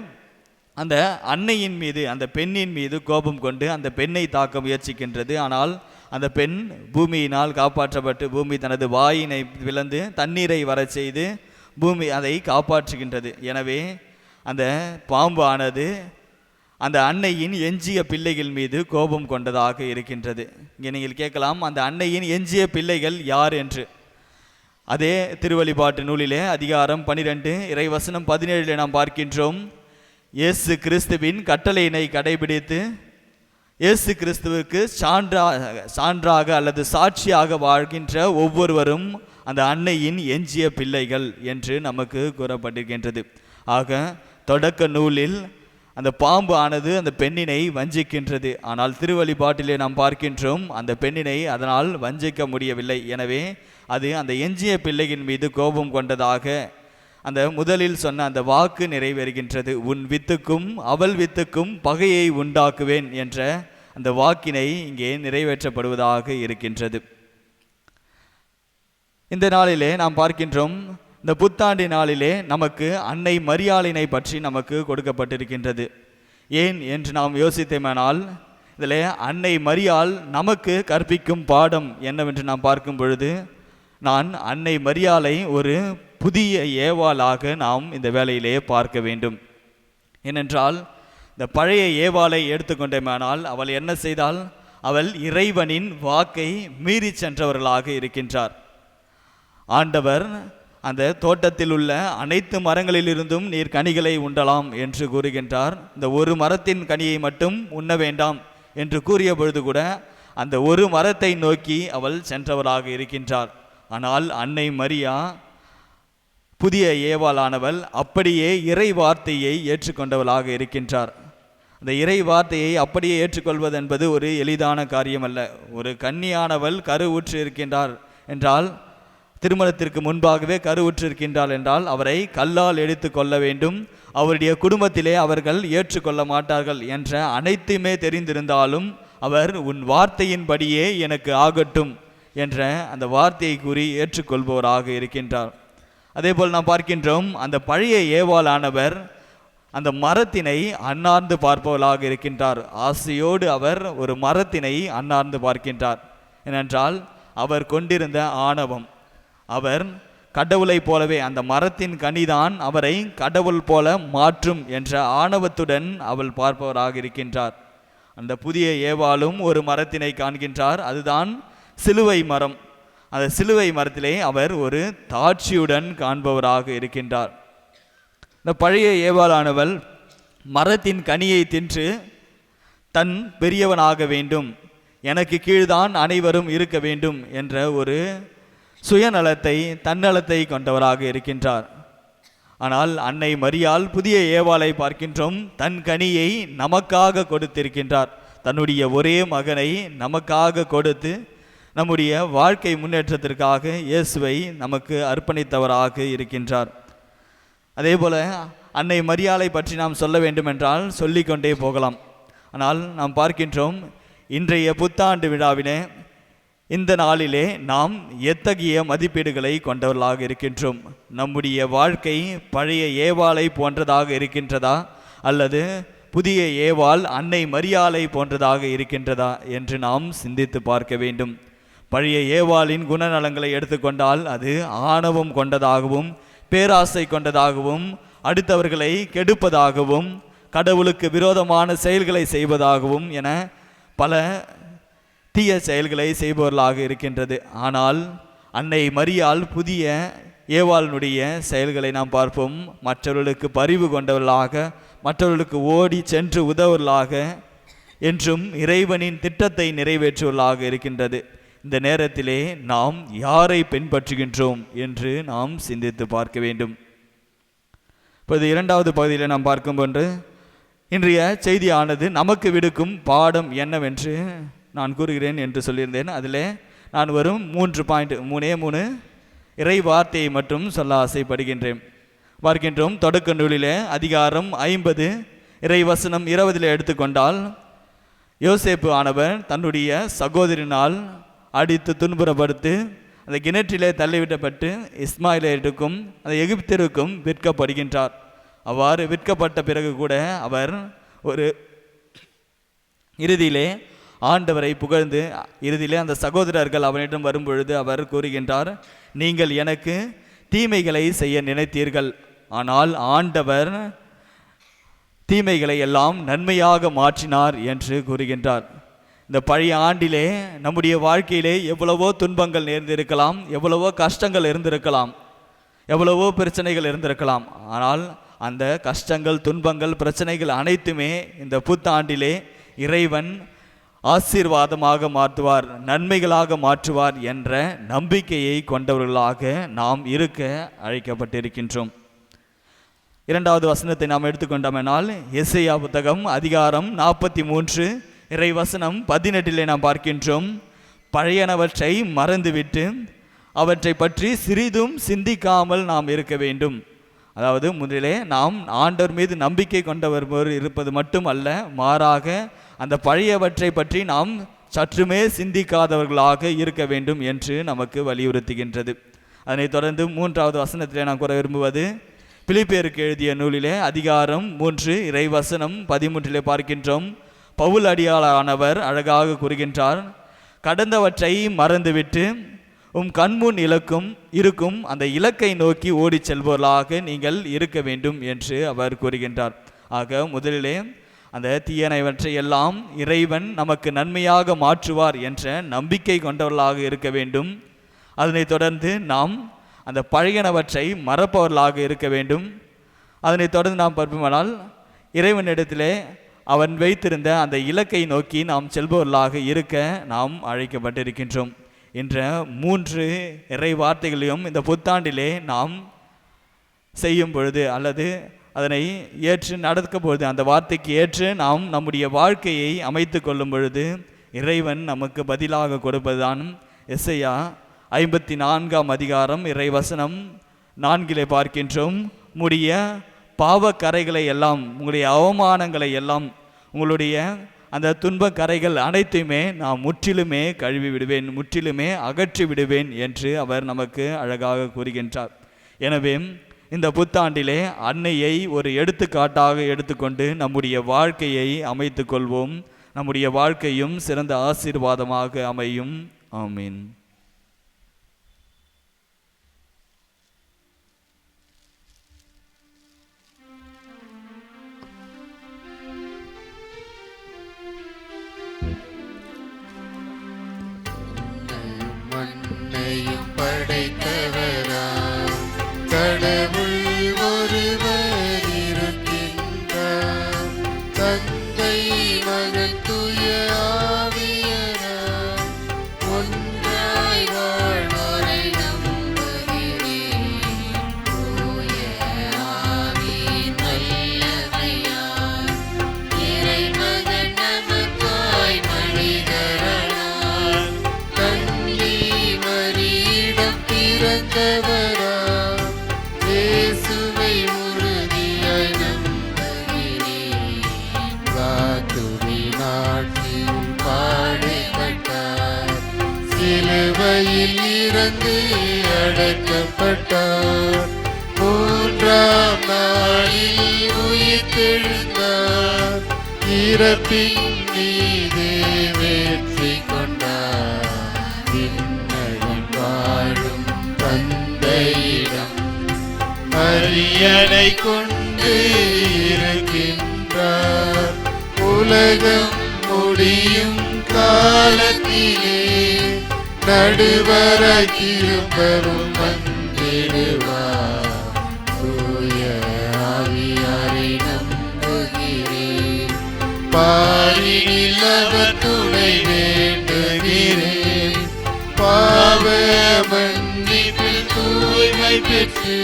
அந்த அன்னையின் மீது, அந்த பெண்ணின் மீது கோபம் கொண்டு அந்த பெண்ணை தாக்க முயற்சிக்கின்றது. ஆனால் அந்த பெண் பூமியினால் காப்பாற்றப்பட்டு பூமி தனது வாயினை விளந்து தண்ணீரை வர செய்து பூமி அதை காப்பாற்றுகின்றது. எனவே அந்த பாம்பு ஆனது அந்த அன்னையின் எஞ்சிய பிள்ளைகள் மீது கோபம் கொண்டதாக இருக்கின்றது. இங்கே நீங்கள் கேட்கலாம், அந்த அன்னையின் எஞ்சிய பிள்ளைகள் யார் என்று. அதே திருவழிபாட்டு நூலிலே அதிகாரம் 12 இறைவசனம் 17 நாம் பார்க்கின்றோம், இயேசு கிறிஸ்துவின் கட்டளையினை கடைபிடித்து இயேசு கிறிஸ்துவுக்கு சான்றாக அல்லது சாட்சியாக வாழ்கின்ற ஒவ்வொருவரும் அந்த அன்னையின் எஞ்சிய பிள்ளைகள் என்று நமக்கு கூறப்பட்டிருக்கின்றது. ஆக தொடக்க நூலில் அந்த பாம்பு ஆனது அந்த பெண்ணினை வஞ்சிக்கின்றது. ஆனால் திருவழிபாட்டிலே நாம் பார்க்கின்றோம், அந்த பெண்ணினை அதனால் வஞ்சிக்க முடியவில்லை. எனவே அது அந்த எஞ்சிய பிள்ளையின் மீது கோபம் கொண்டதாக அந்த முதலில் சொன்ன அந்த வாக்கு நிறைவேறுகின்றது. உன் வித்துக்கும் அவள் வித்துக்கும் பகையை உண்டாக்குவேன் என்ற அந்த வாக்கினை இங்கே நிறைவேற்றப்படுவதாக இருக்கின்றது. இந்த நாளிலே நாம் பார்க்கின்றோம், இந்த புத்தாண்டு நாளிலே நமக்கு அன்னை மரியாளினை பற்றி நமக்கு கொடுக்கப்பட்டிருக்கின்றது. ஏன் என்று நாம் யோசித்தோமானால், இதில் அன்னை மரியாள் நமக்கு கற்பிக்கும் பாடம் என்னவென்று நாம் பார்க்கும் பொழுது, நான் அன்னை மரியாளை ஒரு புதிய ஏவாளாக நாம் இந்த வேளையிலே பார்க்க வேண்டும். ஏனென்றால் இந்த பழைய ஏவாளை எடுத்துக்கொண்டோமானால் அவள் என்ன செய்தால், அவள் இறைவனின் வாக்கை மீறி சென்றவர்களாக இருக்கின்றார். ஆண்டவர் அந்த தோட்டத்தில் உள்ள அனைத்து மரங்களிலிருந்தும் நீர் கனிகளை உண்டலாம் என்று கூறுகின்றார். இந்த ஒரு மரத்தின் கனியை மட்டும் உண்ண வேண்டாம் என்று கூறிய பொழுது கூட அந்த ஒரு மரத்தை நோக்கி அவள் சென்றவராக இருக்கின்றார். ஆனால் அன்னை மரியா புதிய ஏவாளானவள் அப்படியே இறை வார்த்தையை ஏற்றுக்கொண்டவளாக இருக்கின்றார். அந்த இறை வார்த்தையை அப்படியே ஏற்றுக்கொள்வது என்பது ஒரு எளிதான காரியம் அல்ல. ஒரு கன்னியானவள் கருவுற்று இருக்கின்றார் என்றால், திருமணத்திற்கு முன்பாகவே கருவுற்று இருக்கின்றாள் என்றால் அவரை கல்லால் எடுத்து கொள்ள வேண்டும். அவருடைய குடும்பத்திலே அவர்கள் ஏற்றுக்கொள்ள மாட்டார்கள் என்ற அனைத்துமே தெரிந்திருந்தாலும் அவர் உன் வார்த்தையின்படியே எனக்கு ஆகட்டும் என்ற அந்த வார்த்தையை கூறி ஏற்றுக்கொள்பவராக இருக்கின்றார். அதேபோல் நாம் பார்க்கின்றோம், அந்த பழைய ஏவாளானவர் அந்த மரத்தினை அன்னார்ந்து பார்ப்பவர்களாக இருக்கின்றார். ஆசையோடு அவர் ஒரு மரத்தினை அன்னார்ந்து பார்க்கின்றார். ஏனென்றால் அவர் கொண்டிருந்த ஆணவம், அவர் கடவுளை போலவே அந்த மரத்தின் கனிதான் அவரை கடவுள் போல மாற்றும் என்ற ஆணவத்துடன் அவள் பார்ப்பவராக இருக்கின்றார். அந்த புதிய ஏவாளும் ஒரு மரத்தினை காண்கின்றார், அதுதான் சிலுவை மரம். அந்த சிலுவை மரத்திலே அவர் ஒரு தாட்சியுடன் காண்பவராக இருக்கின்றார். இந்த பழைய ஏவாளானவள் மரத்தின் கனியை தின்று தன் பெரியவனாக வேண்டும், எனக்கு கீழ்தான் அனைவரும் இருக்க வேண்டும் என்ற ஒரு சுயநலத்தை தன்னலத்தை கொண்டவராக இருக்கின்றார். ஆனால் அன்னை மரியாள் புதிய ஏவாளை பார்க்கின்றோம், தன் கனியை நமக்காக கொடுத்திருக்கின்றார். தன்னுடைய ஒரே மகனை நமக்காக கொடுத்து நம்முடைய வாழ்க்கை முன்னேற்றத்திற்காக இயேசுவை நமக்கு அர்ப்பணித்தவராக இருக்கின்றார். அதே போல அன்னை மரியாளை பற்றி நாம் சொல்ல வேண்டுமென்றால் சொல்லிக்கொண்டே போகலாம். ஆனால் நாம் பார்க்கின்றோம், இன்றைய புத்தாண்டு விழாவிலே இந்த நாளிலே நாம் எத்தகைய மதிப்பீடுகளை கொண்டவர்களாக இருக்கின்றோம்? நம்முடைய வாழ்க்கை பழைய ஏவாளை போன்றதாக இருக்கின்றதா, அல்லது புதிய ஏவாள் அன்னை மரியாளை போன்றதாக இருக்கின்றதா என்று நாம் சிந்தித்து பார்க்க வேண்டும். பழைய ஏவாளின் குணநலங்களை எடுத்துக்கொண்டால் அது ஆணவம் கொண்டதாகவும் பேராசை கொண்டதாகவும் அடுத்தவர்களை கெடுப்பதாகவும் கடவுளுக்கு விரோதமான செயல்களை செய்வதாகவும் என பல தீய செயல்களை செய்பவர்களாக இருக்கின்றது. ஆனால் அன்னை மரியாள் புதிய ஏவாளினுடைய செயல்களை நாம் பார்ப்போம். மற்றவர்களுக்கு பரிவு கொண்டவர்களாக, மற்றவர்களுக்கு ஓடி சென்று உதவுவர்களாக, என்றும் இறைவனின் திட்டத்தை நிறைவேற்றுவர்களாக இருக்கின்றது. இந்த நேரத்திலே நாம் யாரை பின்பற்றுகின்றோம் என்று நாம் சிந்தித்து பார்க்க வேண்டும். இப்போது இரண்டாவது பகுதியில் நாம் பார்க்கும்போது இன்றைய செய்தியானது நமக்கு விடுக்கும் பாடம் என்னவென்று நான் கூறுகிறேன் என்று சொல்லியிருந்தேன். அதில் நான் வரும் 3 இறை வார்த்தையை மட்டும் சொல்ல ஆசைப்படுகின்றேன். பார்க்கின்றோம், தொடக்க நூலிலே அதிகாரம் 50 இறை வசனம் 20 எடுத்துக்கொண்டால், யோசேப்பு ஆனவர் தன்னுடைய சகோதரினால் அடித்து துன்புறப்படுத்து அந்த கிணற்றிலே தள்ளிவிடப்பட்டு இஸ்மாயிலேட்டுக்கும் அந்த எகிப்திற்கும் விற்கப்படுகின்றார். அவ்வாறு விற்கப்பட்ட பிறகு கூட அவர் ஒரு இறுதியிலே ஆண்டவரை புகழ்ந்து, இறுதியிலே அந்த சகோதரர்கள் அவனிடம் வரும்பொழுது அவர் கூறுகின்றார், நீங்கள் எனக்கு தீமைகளை செய்ய நினைத்தீர்கள், ஆனால் ஆண்டவர் தீமைகளை எல்லாம் நன்மையாக மாற்றினார் என்று கூறுகின்றார். இந்த பழைய ஆண்டிலே நம்முடைய வாழ்க்கையிலே எவ்வளவோ துன்பங்கள் நேர்ந்திருக்கலாம், எவ்வளவோ கஷ்டங்கள் இருந்திருக்கலாம், எவ்வளவோ பிரச்சனைகள் இருந்திருக்கலாம். ஆனால் அந்த கஷ்டங்கள், துன்பங்கள், பிரச்சனைகள் அனைத்துமே இந்த புத்தாண்டிலே இறைவன் ஆசீர்வாதமாக மாற்றுவார், நன்மைகளாக மாற்றுவார் என்ற நம்பிக்கையை கொண்டவர்களாக நாம் இருக்க அழைக்கப்பட்டிருக்கின்றோம். இரண்டாவது வசனத்தை நாம் எடுத்துக்கொண்டோமென்றால், எசேயா புத்தகம் அதிகாரம் 43 இறை வசனம் 18 நாம் பார்க்கின்றோம், பழையனவற்றை மறந்துவிட்டு அவற்றை பற்றி சிறிதும் சிந்திக்காமல் நாம் இருக்க வேண்டும். அதாவது முதலிலே நாம் ஆண்டவர் மீது நம்பிக்கை கொண்டவர் இருப்பது மட்டும் அல்ல, மாறாக அந்த பழையவற்றை பற்றி நாம் சற்றுமே சிந்திக்காதவர்களாக இருக்க வேண்டும் என்று நமக்கு வலியுறுத்துகின்றது. அதனைத் தொடர்ந்து 3வது வசனத்திலே நான் கூற விரும்புவது, பிலிப்பியருக்கு எழுதிய நூலிலே அதிகாரம் 3 இறைவசனம் 13 பார்க்கின்றோம். பவுல் அடியாளானவர் அழகாக கூறுகின்றார், கடந்தவற்றை மறந்துவிட்டு கண்முன் இருக்கும் அந்த இலக்கை நோக்கி ஓடிச் செல்பவர்களாக நீங்கள் இருக்க வேண்டும் என்று அவர் கூறுகின்றார். ஆக முதலிலே அந்த தீயனவற்றை எல்லாம் இறைவன் நமக்கு நன்மையாக மாற்றுவார் என்ற நம்பிக்கை கொண்டவர்களாக இருக்க வேண்டும். அதனைத் தொடர்ந்து நாம் அந்த பழையனவற்றை மறப்பவர்களாக இருக்க வேண்டும். அதனைத் தொடர்ந்து நாம் பார்ப்போமானால் இறைவனிடத்திலே அவன் வைத்திருந்த அந்த இலக்கை நோக்கி நாம் செல்பவர்களாக இருக்க நாம் அழைக்கப்பட்டிருக்கின்றோம். என்ற 3 இறை வார்த்தைகளையும் இந்த புத்தாண்டிலே நாம் செய்யும் பொழுது அல்லது அதனை ஏற்று நடக்கும் பொழுது, அந்த வார்த்தைக்கு ஏற்று நாம் நம்முடைய வாழ்க்கையை அமைத்து கொள்ளும் பொழுது இறைவன் நமக்கு பதிலாக கொடுப்பதுதான் எசையா 54ஆம் அதிகாரம் இறைவசனம் 4 பார்க்கின்றோம். உங்களுடைய பாவக்கரைகளை எல்லாம், உங்களுடைய அவமானங்களை எல்லாம், உங்களுடைய அந்த துன்பக் கரைகள் அனைத்தையுமே நான் முற்றிலுமே கழுவி விடுவேன், முற்றிலுமே அகற்றி விடுவேன் என்று அவர் நமக்கு அழகாக கூறுகின்றார். எனவே இந்த புத்தாண்டிலே அன்னையை ஒரு எடுத்துக்காட்டாக எடுத்துக்கொண்டு நம்முடைய வாழ்க்கையை அமைத்து கொள்வோம். நம்முடைய வாழ்க்கையும் சிறந்த ஆசீர்வாதமாக அமையும். ஆமீன். மண்ணையும் படைத்தவராம் கடவுள் ஒருவர் இருக்கின்றார். தந்தை மகன் தூய ஆவியராம் ஒன்றாய் வாழ்வோரை நம்புகிறேன். தூய ஆவியின் வல்லமையால் இறைமகன் நமக்காய் மனிதரானார். கன்னி மரியிடம் பிறந்தவராம் இயேசுவை உறுதியாய் நம்புகிறேன். வாத்துவினாட்டில் பாடுபட்டார், சிலுவையில் இறந்து அடக்கப்பட்டார். 3ஆம் நாளில் உயிர்த்தெழுந்தார், இறப்பின் மீது வெற்றி கொண்டார். விண்ணையில் வாழும் தந்தையிடம் அரியணை கொண்டு இருக்கின்றார். உலகம் முடியும் காலத்திலே நடுவராய் திரும்பவும் வந்திடுவார். தூய ஆவியாரை நம்புகிறேன், பாரினில் அவர் துணை வேண்டுகிறேன். பாவ மன்னிப்பில் தூய்மை பெற்று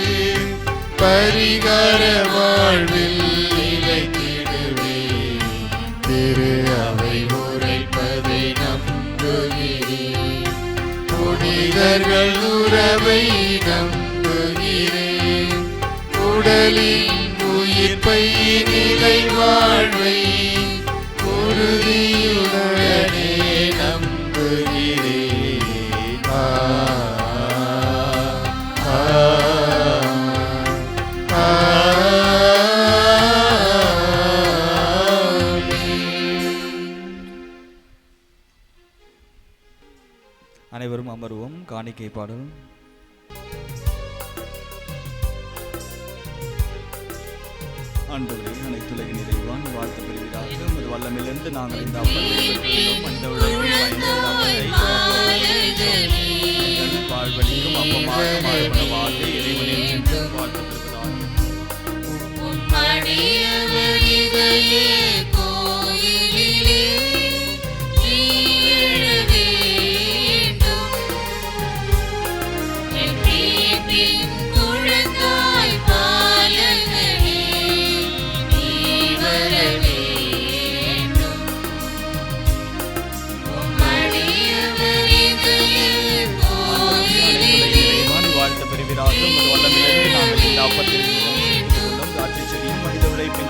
பரிகார வாழ்வில் நிலைத்திடுவேன். திரு அவை உரைப்பதை நம்புகிறேன், புனிதர்கள் உறவை நம்புகிறேன். உடலின் உயிர்ப்பை நிலை வாழ்வை உறுதியுடனே நம்புகிறேன். அனைவரும் அமர்வோம். காணிக்கை பாடல். ஆண்டவரே, அனைத்துலகின் இறைவான் வாழ்த்து பெறுவீராக. உமது வல்லமையிலிருந்து நாங்கள் இந்த அப்பத்தை பெறுகிறோம். அந்த உலகில் வாழ்வழிக்கும் அப்பமாக வாழ்வனவாக இறைவனின் என்று வாழ்த்து பெறுவதாக.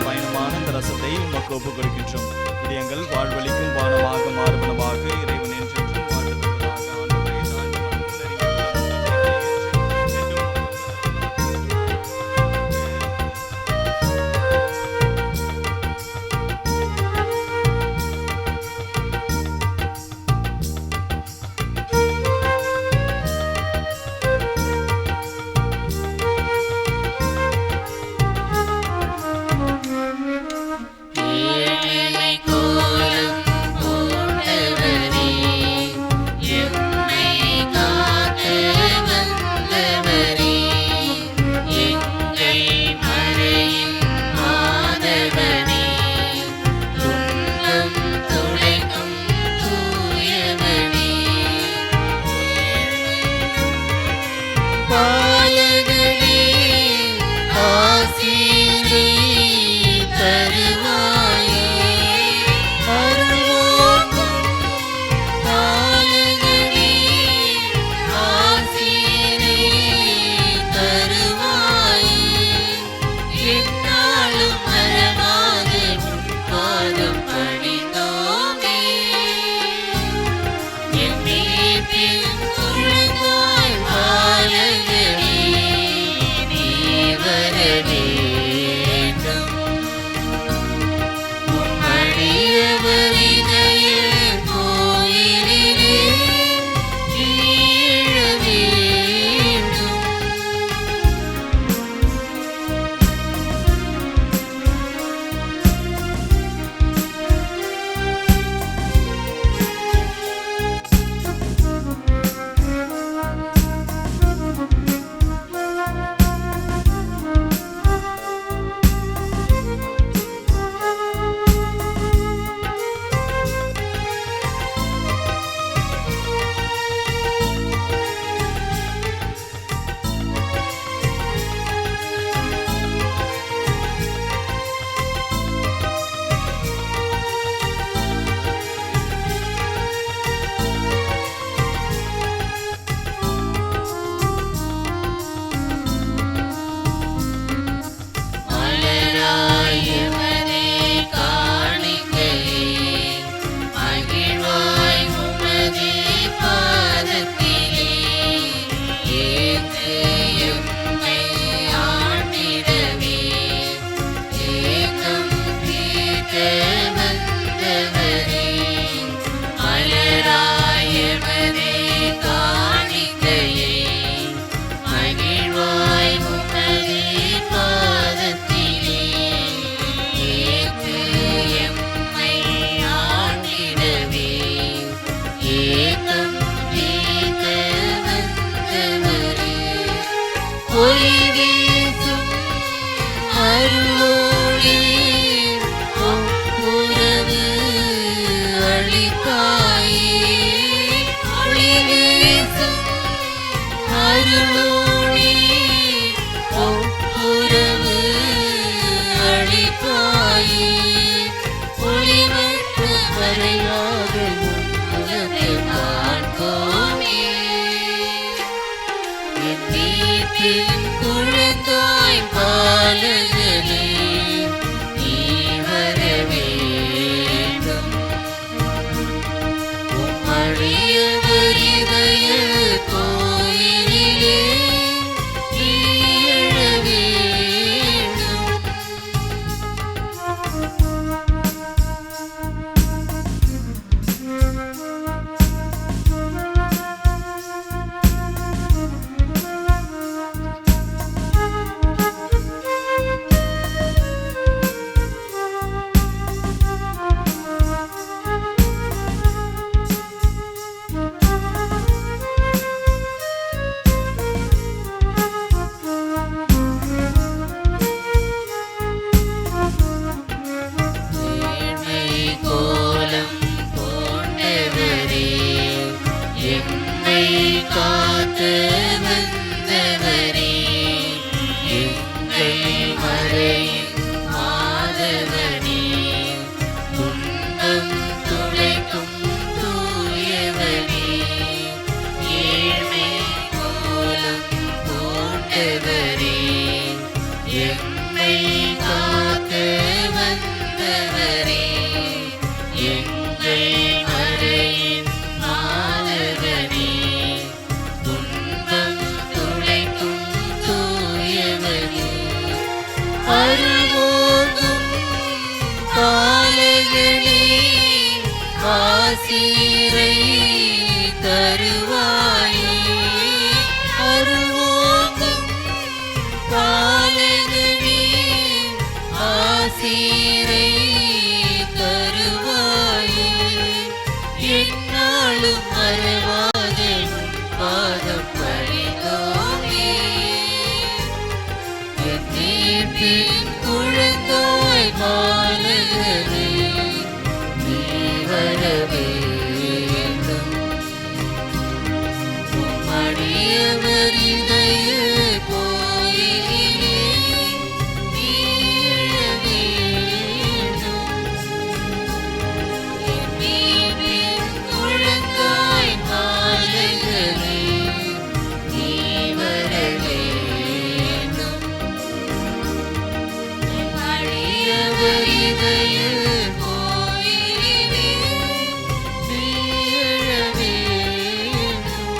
பயணமான இந்த ரசத்தை உமக்கு ஒப்புக் கொடுக்கின்றோம். இது எங்கள் வாழ்வழிக்கும் வானமாக மாறுபனவாக இறைவன் என்றென்றும் வாழ்வதாக. ஒளி வீசும் அருளோடே உறவு அளித்தாயே. ஒளி வீசும் அருளோடே உறவு அளித்தாயே. ஒளிவற்ற மறையாக உலகை காண்போமே. என் மீட்பின் குழந்தாய் பாலகனே, நீ வர வேண்டும். உம்மடியவர் இதய கோயிலிலே நீ எழ வேண்டும். ஏழ்மை கோலம் பூண்டவரே, எம்மை காக்க வந்தவரே, எங்கள் மறையின் மாதவனே, துன்பம் துடைக்கும் தூயவனே. ஏழ்மை கோலம் பூண்டவரே, எம்மை காக்க வந்தவரே, எங்கள் மறையின் மாதவனே, துன்பம் துடைக்கும் தூயவனே. அருள்வோங்கும் பாலகனே, ஆசீரை தருவாயே. அருள்வோங்கும் பாலகனே, ஆசீரை தருவாயே. என்னாலும் மறவாத உன் பாதம் பணிந்தோமே. என் மீட்பின் குழந்தாய் பாலகனே, நீ வர வேண்டும். உம்மடியவர் இதய கோயிலிலே நீ எழ வேண்டும். என் மீட்பின் குழந்தாய் பாலகனே, நீ வர வேண்டும். உம்மடியவர் இதய கோயிலிலே நீ எழ வேண்டும்.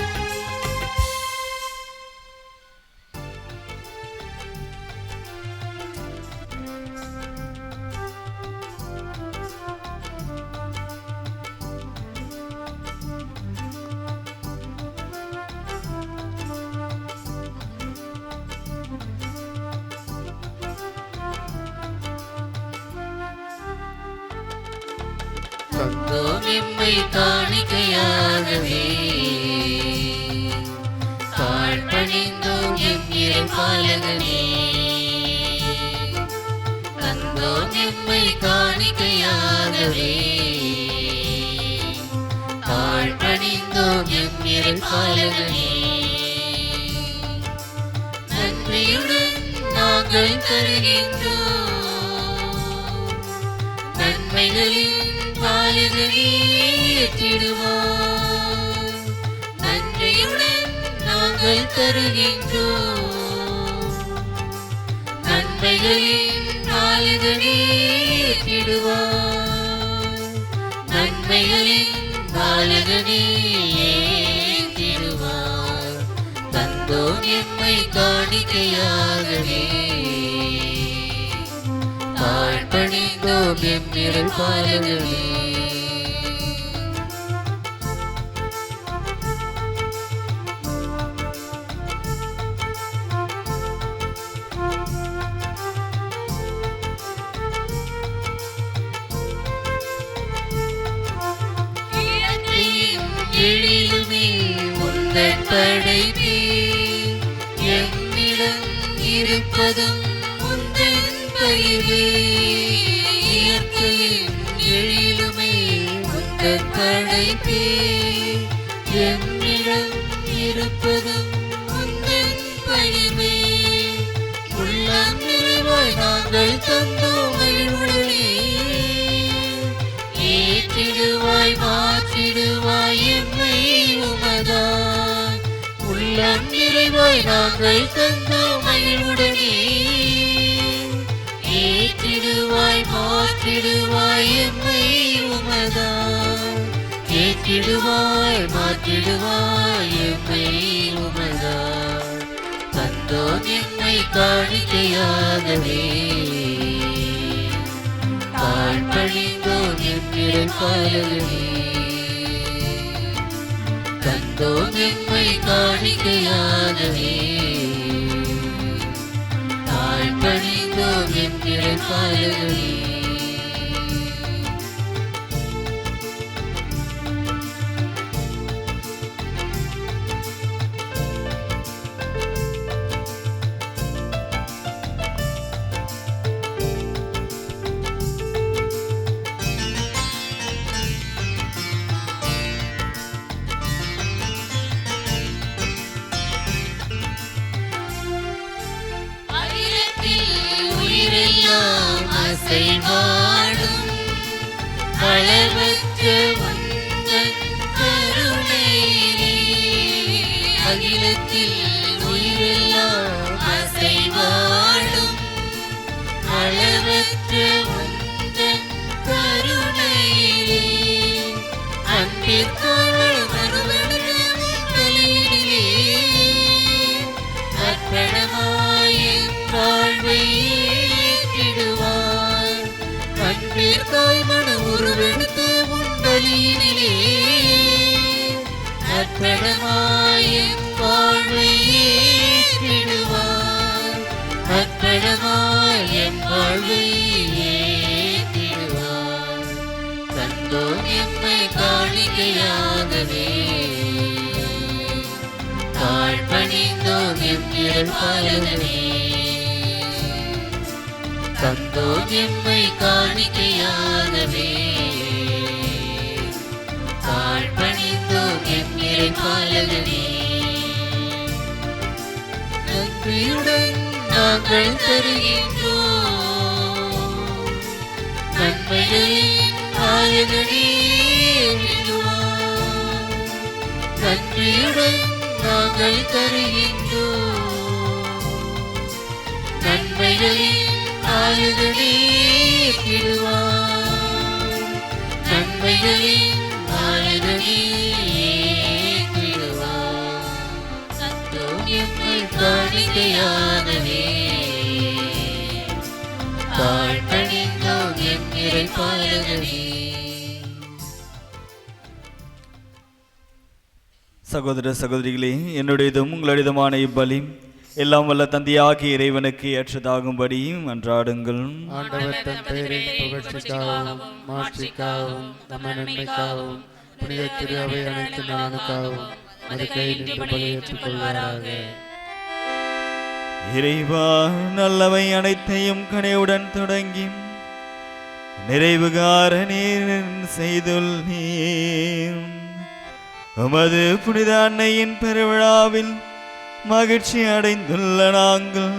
தந்தோம் எம்மை காணிக்கையாகவே, தாழ்பணிந்தோம் எம் இறை பாலகனே. தந்தோம் எம்மை காணிக்கையாகவே, தாழ்பணிந்தோம் எம் இறை பாலகனே. நன்றியுடன் நாங்கள் தருகின்றோம், நன்மைகளின் பாலகனே ஏற்றிடுவாய். நன்றியுடன் நாங்கள் தருகின்றோம், நன்மைகளின் பாலகனே ஏற்றிடுவாய். நன்மைகளின் பாலகனே ஏற்றிடுவாய். தந்தோம் எம்மை காணிக்கையாகவே, தாழ்பணிந்தோம் எம் இறை பாலகனே. எழிலுமே உந்தன் படைப்பே, எம்மிட என்னிடம் இருப்பதும் உந்தன் பயிரே. இயற்கையின் எழிலுமே உந்தன் படைப்பே. என்னிடம் இருப்பதும் உந்தன் பயிரே. உள்ளம் நிறைவாய் நாங்கள் தந்தோம் மகிழ்வுடனே. ஏற்றிடுவாய் மாற்றிடுவாய் எம்மை உமதாய். உள்ளம் நிறைவாய் நாங்கள் தந்தோம் மகிழ்வுடனே. ஏற்றிடுவாய் மாற்றிடுவாய் எம்மை உமதாய். ஏற்றிடுவாய் மாற்றிடுவாய் எம்மை உமதாய். தந்தோம் எம்மை காணிக்கையாகவே. தாழ்பணிந்தோம் எம்மிறை பாலகனே. தந்தோம் எம்மை காணிக்கையாகவே. தாழ்பணிந்தோம் எம்மிறை பாலகனே. அசைவாடும் அளவற்ற உந்தன் கருணையிலே. அகிலத்தில் உயிரெல்லாம் அசைவாடும் அளவற்ற உந்தன் கருணையிலே. அன்பிற்கான மறுபடியிலே அர்ப்பணமாய் வாழ்வை அன்பிற்காய் மன உருவெடுத்து உண்டலியினிலே. அர்ப்பணமாய் வாழ்வை ஏற்றிடுவார். அர்ப்பணமாய் வாழ்வை ஏற்றிடுவார். தந்தோம் எம்மை காணிக்கையாகவே. தாழ்பணிந்தோம் எம்மிறை பாலகனே. தந்தோம் எம்மை காணிக்கையாகவே. தாழ்பணிந்தோம் எம்மிறை பாலகனே. நன்றியுடன் நாங்கள் தருகின்றோம் நன்மைகளின் நாயகனே. நன்றியுடன் நாங்கள் தருகின்றோம் நன்மைகளின் நாயகனே. நன்மைகளின் நாயகனே. தந்தோம் எம்மை காணிக்கையாகவே. தாழ்பணிந்தோம் எம்மிறை பாலகனே. சகோதர சகோதரிகளே, என்னுடையதும் உங்களுடையதுமான இப்பலி எல்லாம் வல்ல தந்தையாகிய இறைவனுக்கு ஏற்றதாகும்படி மன்றாடுங்கள். ஆண்டவர் தம் பெயரின் புகழ்ச்சிக்காகவும் மாட்சிக்காகவும் நம்ம நன்மைக்காகவும் புனித திரு அவை அனைத்து நலனுக்காகவும் அது கையில் நின்று பலியேற்றுக் கொள்வாராக. இறைவா, நல்லவை அனைத்தையும் கனிவுடன் தொடங்கி நிறைவுகார நீர் செய்துள்ளீர். உமது புனித அன்னையின் பெருவிழாவில் மகிழ்ச்சி அடைந்துள்ள நாங்கள்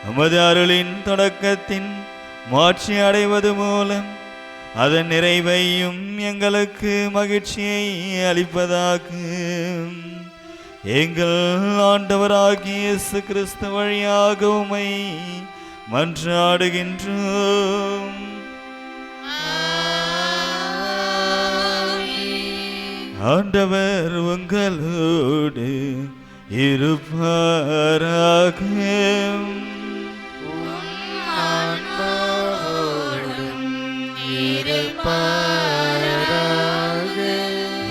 உமது அருளின் தொடக்கத்தின் மாட்சி அடைவது மூலம் அதன் நிறைவையும் எங்களுக்கு மகிழ்ச்சியை அளிப்பதாக எங்கள் ஆண்டவராகிய இயேசு கிறிஸ்து வழியாக உம்மை மன்றாடுகின்றோம். ஆண்டவர் உங்களோடு இருப்பாராக.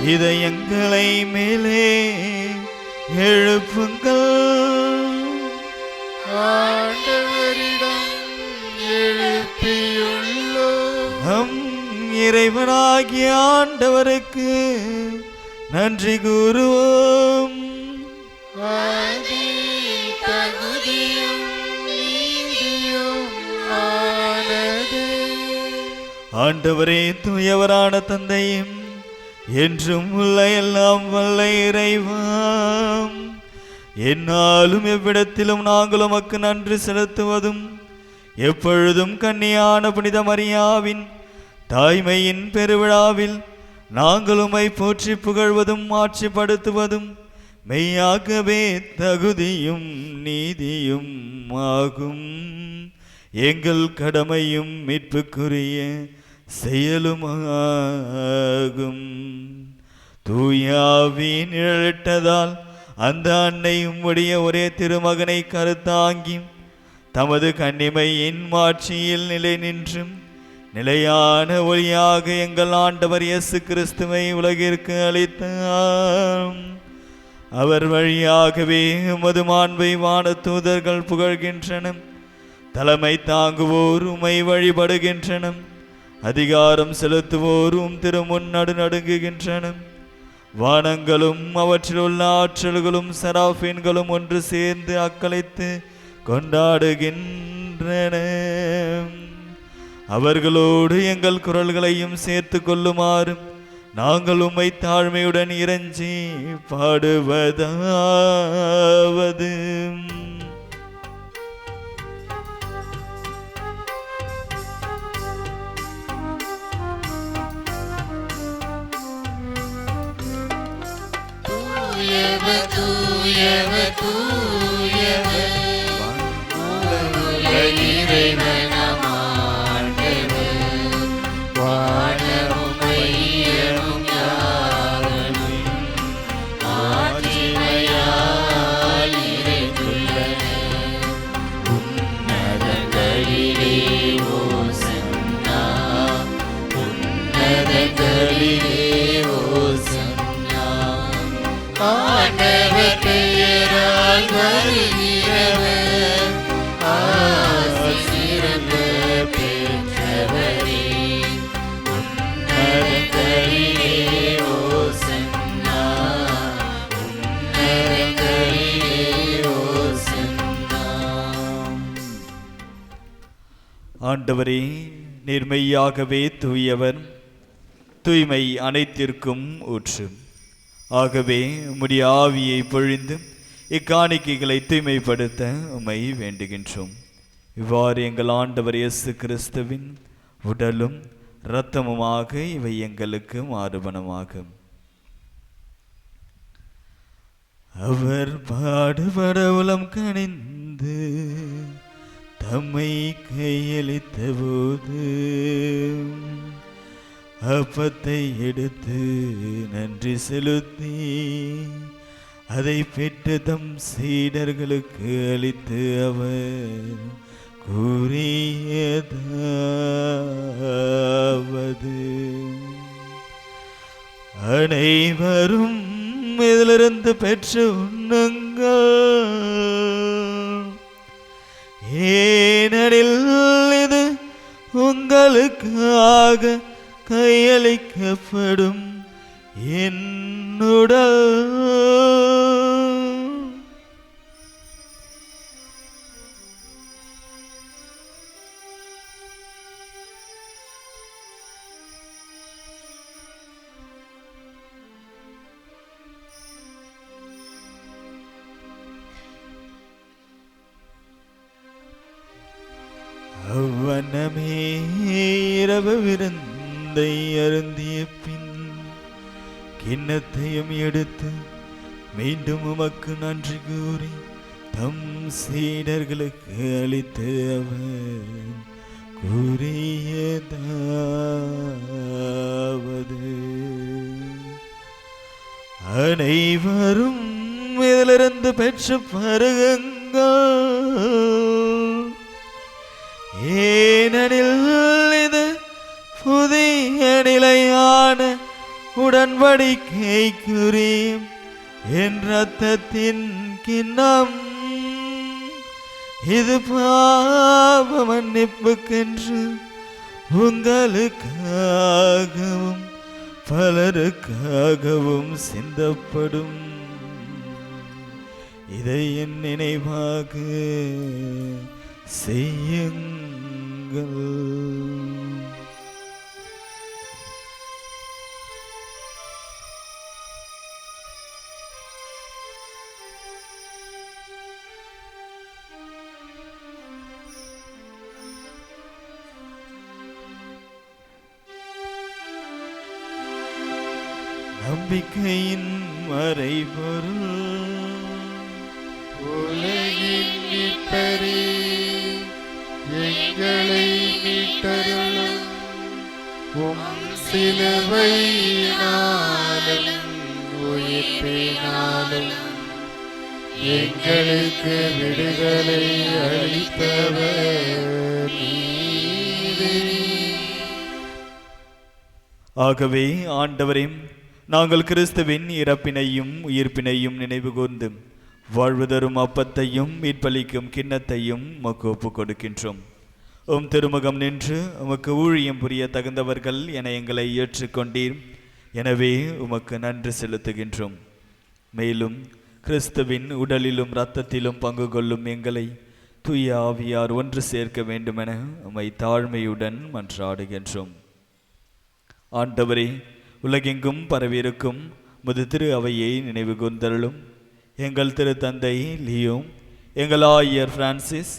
இதயங்களை மேலே எழுப்புங்கள். ஆண்டவரிடம் எழுப்பியுள்ளோம். நம் இறைவனாகிய ஆண்டவருக்கு நன்றி கூறுவோம். தகுதியானது. துதியும் நீதியும் ஆனது. ஆண்டவரே, தூயவரான தந்தையும் என்றும் உள்ள எல்லாம் வல்ல இறைவாம், என்னாலும் எவ்விடத்திலும் நாங்கள் உமக்கு நன்றி செலுத்துவதும் எப்பொழுதும் கன்னியான புனித மரியாவின் தாய்மையின் பெருவிழாவில் நாங்கள் உம்மை போற்றி புகழ்வதும் ஆட்சிப்படுத்துவதும் மெய்யாகவே தகுதியும் நீதியும் ஆகும். எங்கள் கடமையும் மீட்புக்குரிய செயலுமாகும். தூயாவின் நிழலிட்டதால் அந்த அன்னை உம்முடைய ஒரே திருமகனை கருத்தாங்கி தமது கன்னிமையின் மாட்சியில் நிலை நின்றும் நிலையான ஒளியாக எங்கள் ஆண்டவர் இயேசு கிறிஸ்துவை உலகிற்கு அளித்தார். அவர் வழியாகவே உமது மாண்பை வான தூதர்கள் புகழ்கின்றனர். தலைமை தாங்குவோர் உம்மை வழிபடுகின்றனர். அதிகாரம் செலுத்துவோரும் திருமுன் நடுநடுங்குகின்றனர். வானங்களும் அவற்றில் உள்ள ஆற்றல்களும் சராஃபீன்களும் ஒன்று சேர்ந்து அக்களித்து கொண்டாடுகின்றன. அவர்களோடு எங்கள் குரல்களையும் சேர்த்து கொள்ளுமாறு நாங்கள் உம்மை தாழ்மையுடன் இறைஞ்சி பாடுவதாவது: தூயவர் தூயவர் தூயவர் இறைவனாம் ஆண்டவர், வானமும் மையமும் யாவரும் ஆட்சிமையால் நிறைந்துள்ளன. உன்னதங்களிலே ஓசன்னா, உன்னதங்களிலே ஓசன்னா. ஆண்டவர் பெயரால் வருகிறவர் ஆசி சிறந்த பெற்றவரே. உன்னதங்களிலே ஓசன்னா, உன்னதங்களிலே ஓசன்னா. ஆண்டவரே, நேர்மையாகவே தூயவர், தூய்மை அனைத்திற்கும் ஊற்று. ஆகவே உம்முடைய ஆவியை பொழிந்து இக்காணிக்கைகளை தூய்மைப்படுத்த உம்மை வேண்டுகின்றோம். இவ்வாறு எங்கள் ஆண்டவர் இயேசு கிறிஸ்துவின் உடலும் இரத்தமுமாக இவை எங்களுக்கு மாறுபனமாகும். அவர் பாடுபட உளம் கனிந்து தம்மை கையளித்த போது அப்பத்தை எடுத்து நன்றி செலுத்தி அதை பெற்று தம் சீடர்களுக்கு அளித்து அவர் கூறியதாவது: அனைவரும் இதிலிருந்து பெற்று உண்ணுங்கள், ஏனெனில் இது உங்களுக்காக கையளிக்கப்படும் என் உடல். அவ்வண்ணமே இரவு விருந்தை அருந்திய பின் கிண்ணத்தையும் எடுத்து மீண்டும் உமக்கு நன்றி கூறி தம் சீடர்களுக்கு அளித்து அவர் கூறியதாவது: அனைவரும் இதிலிருந்து பெற்று பருகுங்கள், ஏனெனில் இது புதிய நிலையான உடன்படிக்கைக்குரிய என் இரத்தத்தின் கிண்ணம். இது பாவ மன்னிப்புக்கென்று உங்களுக்காகவும் பலருக்காகவும் சிந்தப்படும் இதை என் நினைவாக செய்யுங்கள். நம்பிக்கையின் மறைபொருள் உலகின் மீட்பரே, எங்களை மீட்டருளும். உம் சிலுவையினாலும் உயிர்ப்பினாலும் எங்களுக்கு விடுதலை அளித்தவர் நீரே. ஆகவே ஆண்டவரே, நாங்கள் கிறிஸ்துவின் இறப்பினையும் உயிர்ப்பினையும் நினைவு கூர்ந்து வாழ்வு தரும் அப்பத்தையும் மீட்பளிக்கும் கிண்ணத்தையும் உமக்கு ஒப்புக் கொடுக்கின்றோம். உம் திருமுகம் நின்று உமக்கு ஊழியம் புரிய தகுந்தவர்கள் என எங்களை ஏற்றுக்கொண்டீர். எனவே உமக்கு நன்றி செலுத்துகின்றோம். மேலும் கிறிஸ்துவின் உடலிலும் இரத்தத்திலும் பங்கு கொள்ளும் எங்களை தூய ஆவியார் ஒன்று சேர்க்க வேண்டுமென உம்மை தாழ்மையுடன் மன்றாடுகின்றோம். ஆண்டவரே, உலகெங்கும் பரவியிருக்கும் முது திரு அவையை நினைவு கூர்ந்தருளும். எங்கள் திரு தந்தை லியோ, எங்கள் ஆயர் பிரான்சிஸ்,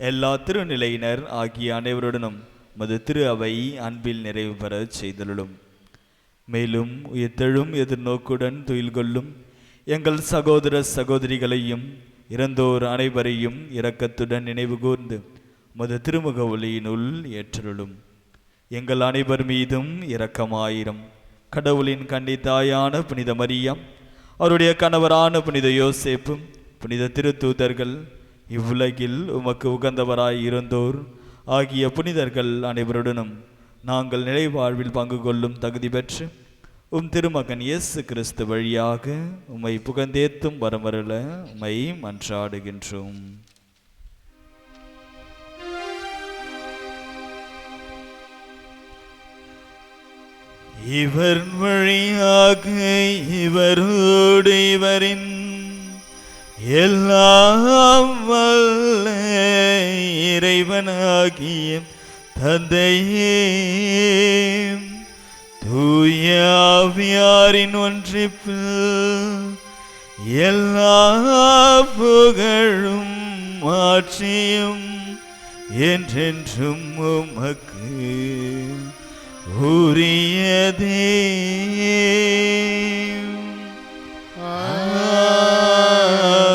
எல்லா திருநிலையினர் ஆகிய அனைவருடனும் முது திரு அவை அன்பில் நிறைவு பெற செய்தருளும். மேலும் உயிர்த்தெழும் எதிர்நோக்குடன் துயில் கொள்ளும் எங்கள் சகோதர சகோதரிகளையும் இறந்தோர் அனைவரையும் இரக்கத்துடன் நினைவு கூர்ந்து முது திருமுக ஒளியினுள் ஏற்றருளும். எங்கள் அனைவர் மீதும் இரக்கமாயிரம். கடவுளின் கன்னி தாயான புனித மரியம், அவருடைய கணவரான புனித யோசேப்பும், புனித திருத்தூதர்கள், இவ்வுலகில் உமக்கு உகந்தவராய் இருந்தோர் ஆகிய புனிதர்கள் அனைவருடனும் நாங்கள் நிலைவாழ்வில் பங்கு கொள்ளும் தகுதி பெற்று உம் திருமகன் இயேசு கிறிஸ்து வழியாக உம்மை புகழ்ந்தேத்தும் வரமருள உம்மை மன்றாடுகின்றோம். இவர் வழியாக இவரோடு இவரின் எல்லாம் வல்ல இறைவனாகிய தந்தையே, தூய ஆவியாரின் ஒன்றிப்பில் எல்லா புகழும் மாற்றியும் என்றென்றும் உமக்கு உரியதே.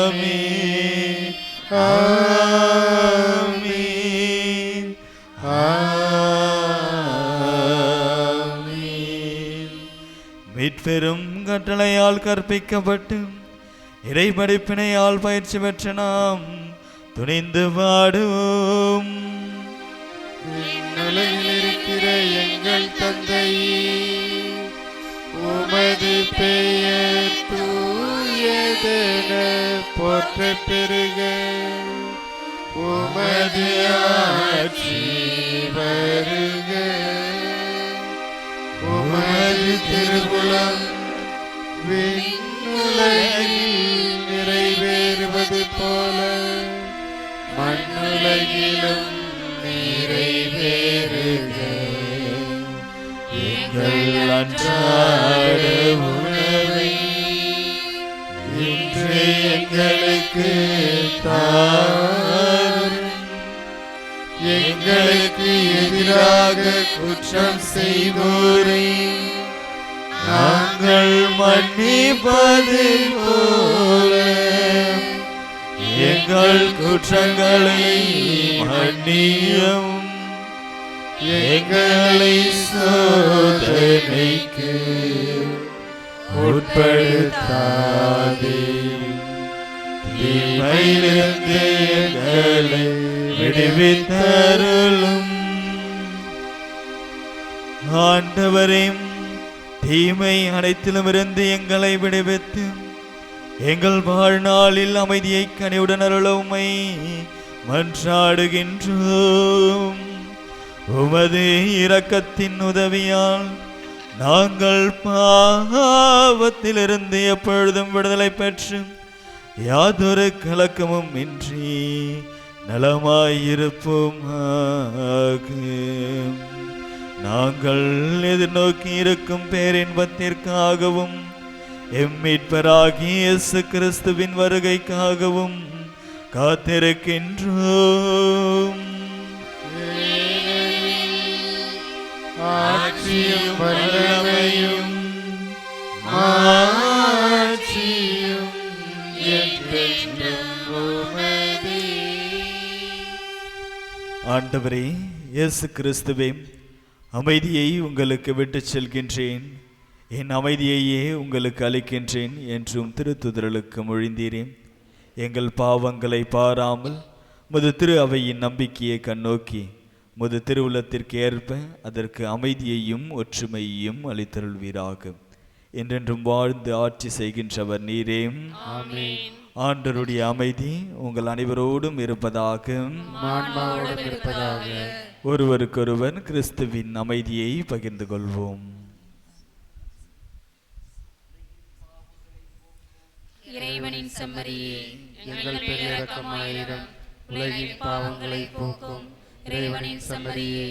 ஆமென், ஆமென், ஆமென். மீட்பெரும் கட்டளையால் கற்பிக்கப்பட்டு இறைபடைப்பினையால் பயிற்சி பெற்ற நாம் துணிந்து பாடுவோம். உலகில் இருக்கிற எங்கள் தந்தையே, உமது பெயர் தூயதென போற்றப் பெறுக. உமது ஆட்சி வருக. உமது திருவுளம் விண்ணுலகில் நிறைவேறுவது போல மண்ணுலகிலும் நிறைவேறுக. எங்கள் அன்றாட உணவை இன்று எங்களுக்கு தாரும். எங்களுக்கு எதிராக குற்றம் செய்வோரை நாங்கள் மன்னிப்பது போல எங்கள் குற்றங்களை மன்னியும். எங்களை சோதனைக்கு உட்படுத்தாதேயும், தீமையிலிருந்து எங்களை விடுவித்தருளும். ஆண்டவரே, தீமை அனைத்திலும் இருந்து எங்களை விடுவித்து எங்கள் வாழ்நாளில் அமைதியை கனிவுடன் அருள உம்மை மன்றாடுகின்றோம். உமது இரக்கத்தின் உதவியால் நாங்கள் பாவத்திலிருந்து எப்பொழுதும் விடுதலை பெற்று யாதொரு கலக்கமும் இன்றி நலமாயிருப்போமாக. நாங்கள் எதிர்நோக்கி இருக்கும் பேரின்பத்திற்காகவும் எம்மீட்பராகிய இயேசு கிறிஸ்துவின் வருகைக்காகவும் காத்திருக்கின்றோம். ஆட்சியும் வல்லமையும் மாட்சியும் என்றென்றும் உமதே. ஆண்டவரே இயேசு கிறிஸ்துவே, அமைதியை உங்களுக்கு விட்டுச் செல்கின்றேன், என் அமைதியையே உங்களுக்கு அளிக்கின்றேன் என்றும் திருத்துதர்களுக்கு மொழிந்தீரேன். எங்கள் பாவங்களை பாராமல் முது திரு அவையின் நம்பிக்கையை கண்ணோக்கி முது திருவுளத்திற்கு ஏற்ப அதற்கு அமைதியையும் ஒற்றுமையையும் அளித்தருள்வீராக. என்றென்றும் வாழ்ந்து ஆட்சி செய்கின்றவர் நீரே. ஆமென். ஆண்டவருடைய அமைதி உங்கள் அனைவரோடும் இருப்பதாக. ஆன்மாவோடும் இருப்பதாக. ஒருவருக்கொருவர் கிறிஸ்துவின் அமைதியை பகிர்ந்து கொள்வோம். இறைவனின் செம்மறியே, எங்கள் பேர் இரக்கமாயிரம். உலகின் பாவங்களை போக்கும் இறைவனின் செம்மறியே,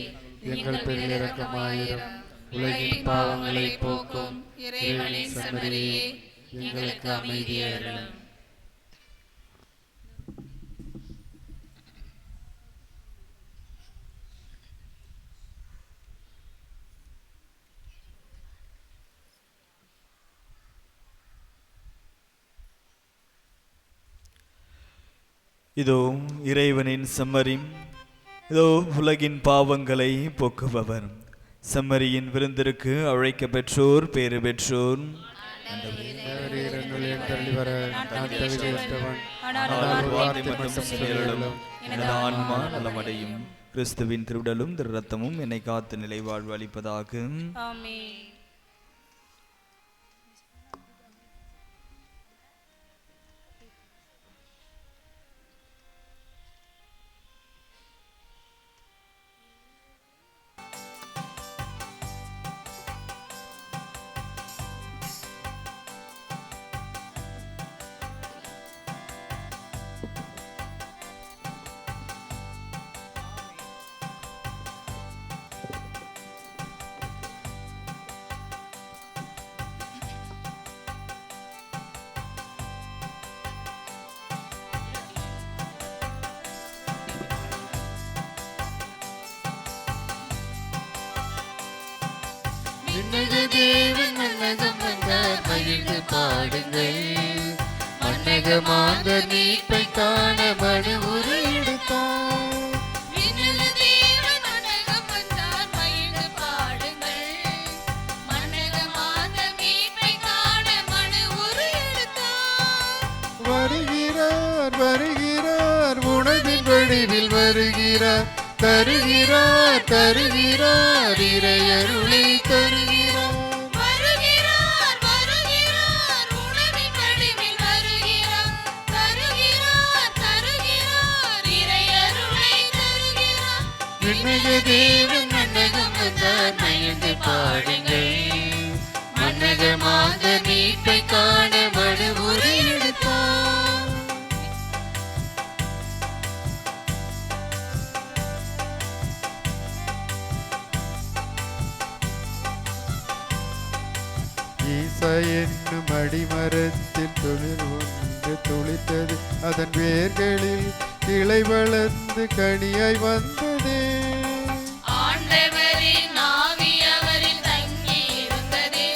எங்கள் பேர் இரக்கமாயிரம். உலகின் பாவங்களை போக்கும் இறைவனின் செம்மறியே, எங்களுக்கு அமைதியை அருளும். இதோ இறைவனின் செம்மறி, இதோ உலகின் பாவங்களை போக்குபவர். செம்மறியின் விருந்திற்கு அழைக்க பெற்றோர் பேறு பெற்றோர். எனது ஆன்மா நலமடையும். கிறிஸ்துவின் திருடலும் திரு ரத்தமும் என்னை காத்து நிலை வாழ்வு அளிப்பதாக. ஆமென். தேவன் மன்னகம் வந்தார், மகிழ்ந்து பாடுங்கள். மன்னக மாந்தர் மீட்பை காண மனு உரு எடுத்தார். தேவன் மன்னகம் வந்தார், மகிழ்ந்து பாடுங்கள். மன்னக மாந்தர் மீட்பை காண மனு உரு எடுத்தார். வருகிறார் வருகிறார், உணவின் வடிவில் வருகிறார். தருகிறார் தருகிறார், இறையருளை தருகிறார். வருகிறார் வருகிறார், உணவின் வடிவில் வருகிறார். தருகிறார் தருகிறார், இறையருளை தருகிறார். விண்ணக தேவன் மன்னகம் வந்தார், மகிழ்ந்து பாடுங்கள். மன்னக மாந்தர் மீட்பை காண மனு உரு எடுத்தார். ஈசா என்னும் அடிமரத்தில் தொழில் ஒன்று துளித்தது. அதன் வேர்களில் கிளை வளர்ந்து கனியாய் வந்ததே. ஆண்டவரின் ஆவி அவரில் தங்கி இருந்ததே.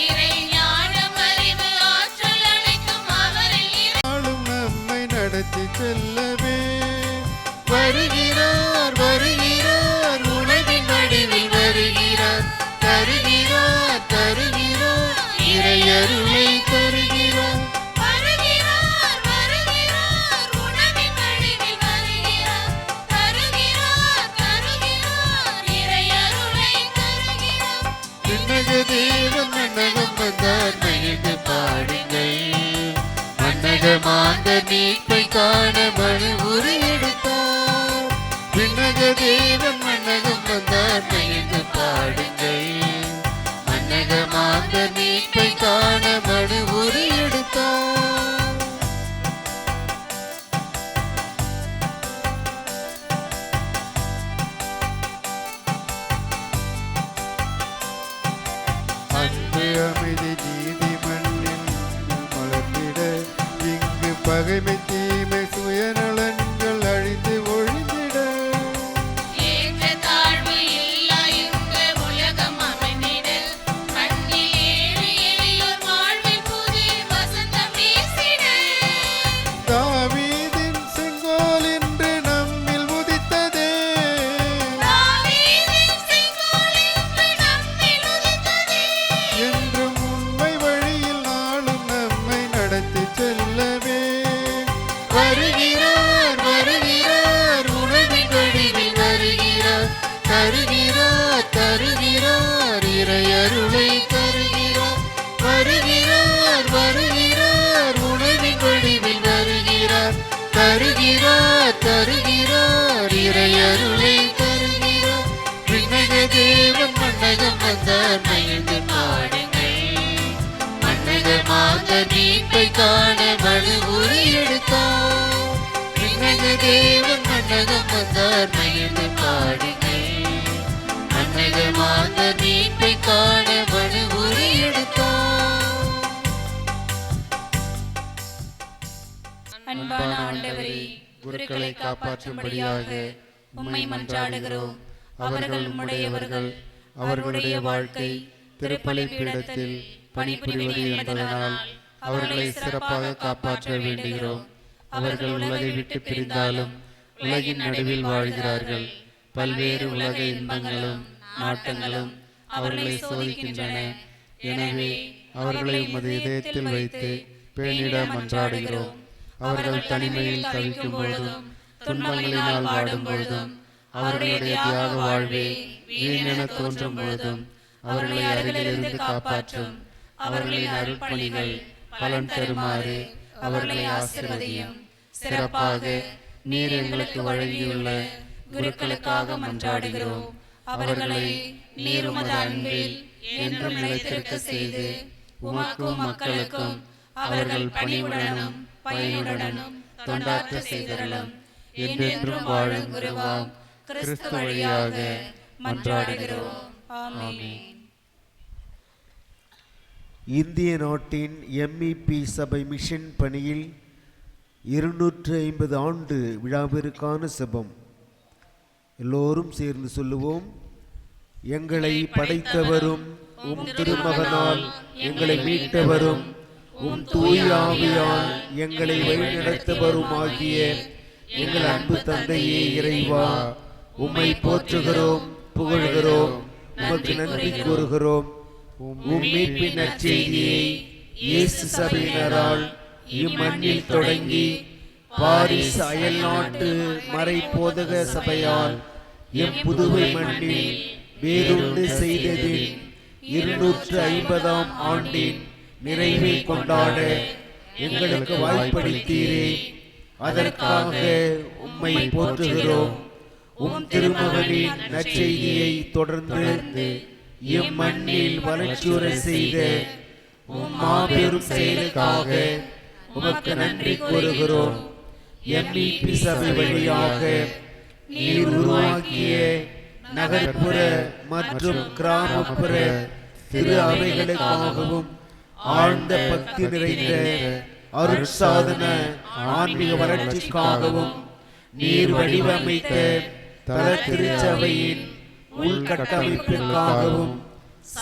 இறை ஞானம் அறிவு ஆற்றல் அனைத்தும் அவரில் நாளும் நம்மை நடத்தி செல்லவே. வருகிறார் வருகிறார், உணவின் வடிவில் வருகிறார். தருகிறார் தருகிறார், இறையருளை தருகிறார். வருகிறார் வருகிறார், உணவின் வடிவில் வருகிறார். தருகிறார் தருகிறார், இறையருளை தருகிறார். விண்ணக தேவன் மன்னகம் வந்தார், மகிழ்ந்து பாடுங்கள். மன்னக மாந்தர் மீட்பை காண மனு உரு எடுத்தார். விண்ணக தேவன் மன்னகம் வந்தார், மகிழ்ந்து பாடுங்கள். மன்னக மாந்தர் மீட்பை காண மனு உரு எடுத்தார். வருகிறார் தருகிறார் இறையருளை தருகிறார். வருகிறார் வருகிறார் உணவின் வடிவில் வருகிறார். தருகிறார் தருகிறார் இறையருளை தருகிறார். விண்ணக தேவன் மன்னகம் வந்தார் மகிழ்ந்து பாடுங்கள். மன்னக மாந்த மீட்பை காண மனு உரி எடுத்தார். விண்ணக தேவன் மன்னகம் வந்தார் மகிழ்ந்து பாடுங்கள். மன்னக மாந்த மீட்பை காண மனு உரி எடுத்தார். அன்பான ஆண்டவரே, குருக்களை காப்பாற்றும்படியாக உம்மை மன்றாடுகிறோம். அவர்கள் உம்முடையவர்கள். அவர்களுடைய வாழ்க்கை திருப்பலி பீடத்தில் பணிபுரிவது என்பதனால் அவர்களை சிறப்பாக காப்பாற்ற வேண்டுகிறோம். அவர்கள் உலகை விட்டு பிரிந்தாலும் உலகின் நடுவில் வாழ்கிறார்கள். பல்வேறு உலக இன்பங்களும் நாட்டங்களும் அவர்களை சோதிக்கின்றன. எனவே அவர்களை உமது இதயத்தில் வைத்து பேணிட மன்றாடுகிறோம். அவர்கள் தனிமையில் தவிக்கும் பொழுதும் துன்பங்களினால் வாடும் பொழுதும் அவர்களுடைய தியாக வாழ்வே வீணென தோன்றும் பொழுதும் அவர்களை அருகிலிருந்து காப்பாற்றும். அவர்களின் அருட்பணிகள் பலன் தருமாறு அவர்களை ஆசீர்வதியும். சிறப்பாக நீர் எங்களுக்கு வழங்கியுள்ள குருக்களுக்காக மன்றாடுகிறோம். அவர்களை நீர் உமது அன்பில் என்றும் நிலைத்திருக்க செய்து உமக்கும் மக்களுக்கும் அவர்கள் பணிவுடனும் பயனுடனும் தொண்டாற்ற செய்தருளும். என்றென்றும் வாழும் குருவாம் கிறிஸ்து வழியாக மன்றாடுகிறோம். ஆமென். இந்திய நாட்டின் MEP சபை மிஷன் பணியில் 250 ஆண்டு விழாவிற்கான செபம். எல்லோரும் சேர்ந்து சொல்லுவோம். எங்களை படைத்தவரும் உம் திருமகனால் எங்களை மீட்டவரும் உம் தூய ஆவியால் எங்களை வழிநடத்தவருமாகிய எங்கள் அன்பு தந்தையே இறைவா, உம்மை போற்றுகிறோம், புகழ்கிறோம், உமக்கு நன்றி கூறுகிறோம். உம் மீட்பின் நற்செய்தியை இயேசு சபையினரால் இம்மண்ணில் தொடங்கி பாரிஸ் அயல் நாட்டு மறை போதக சபையால் எம் புதுவை மண்ணில் வேறுண்டு செய்ததில் 250ஆம் ஆண்டின் நிறைவை கொண்டாட எங்களுக்கு வாய்ப்பளித்தீரே. அதற்காக உம்மை போற்றுகிறோம். உம் திருமகனின் நற்செய்தியை தொடர்ந்து எம் மண்ணில் வளர்ச்சியுற செய்த உம் மாபெரும் செயலுக்காக உமக்கு நன்றி கூறுகிறோம். MEP சபை வழியாக நீர் உருவாக்கிய நகர்ப்புற மற்றும் கிராமப்புற திரு அவைகளுக்காகவும் ஆழ்ந்த பக்தி நிறைந்த அருட்சாதன ஆன்மீக வளர்ச்சிக்காகவும் நீர் வடிவமைத்த தல திருச்சபையின் உள்கட்டமைப்பிற்காகவும்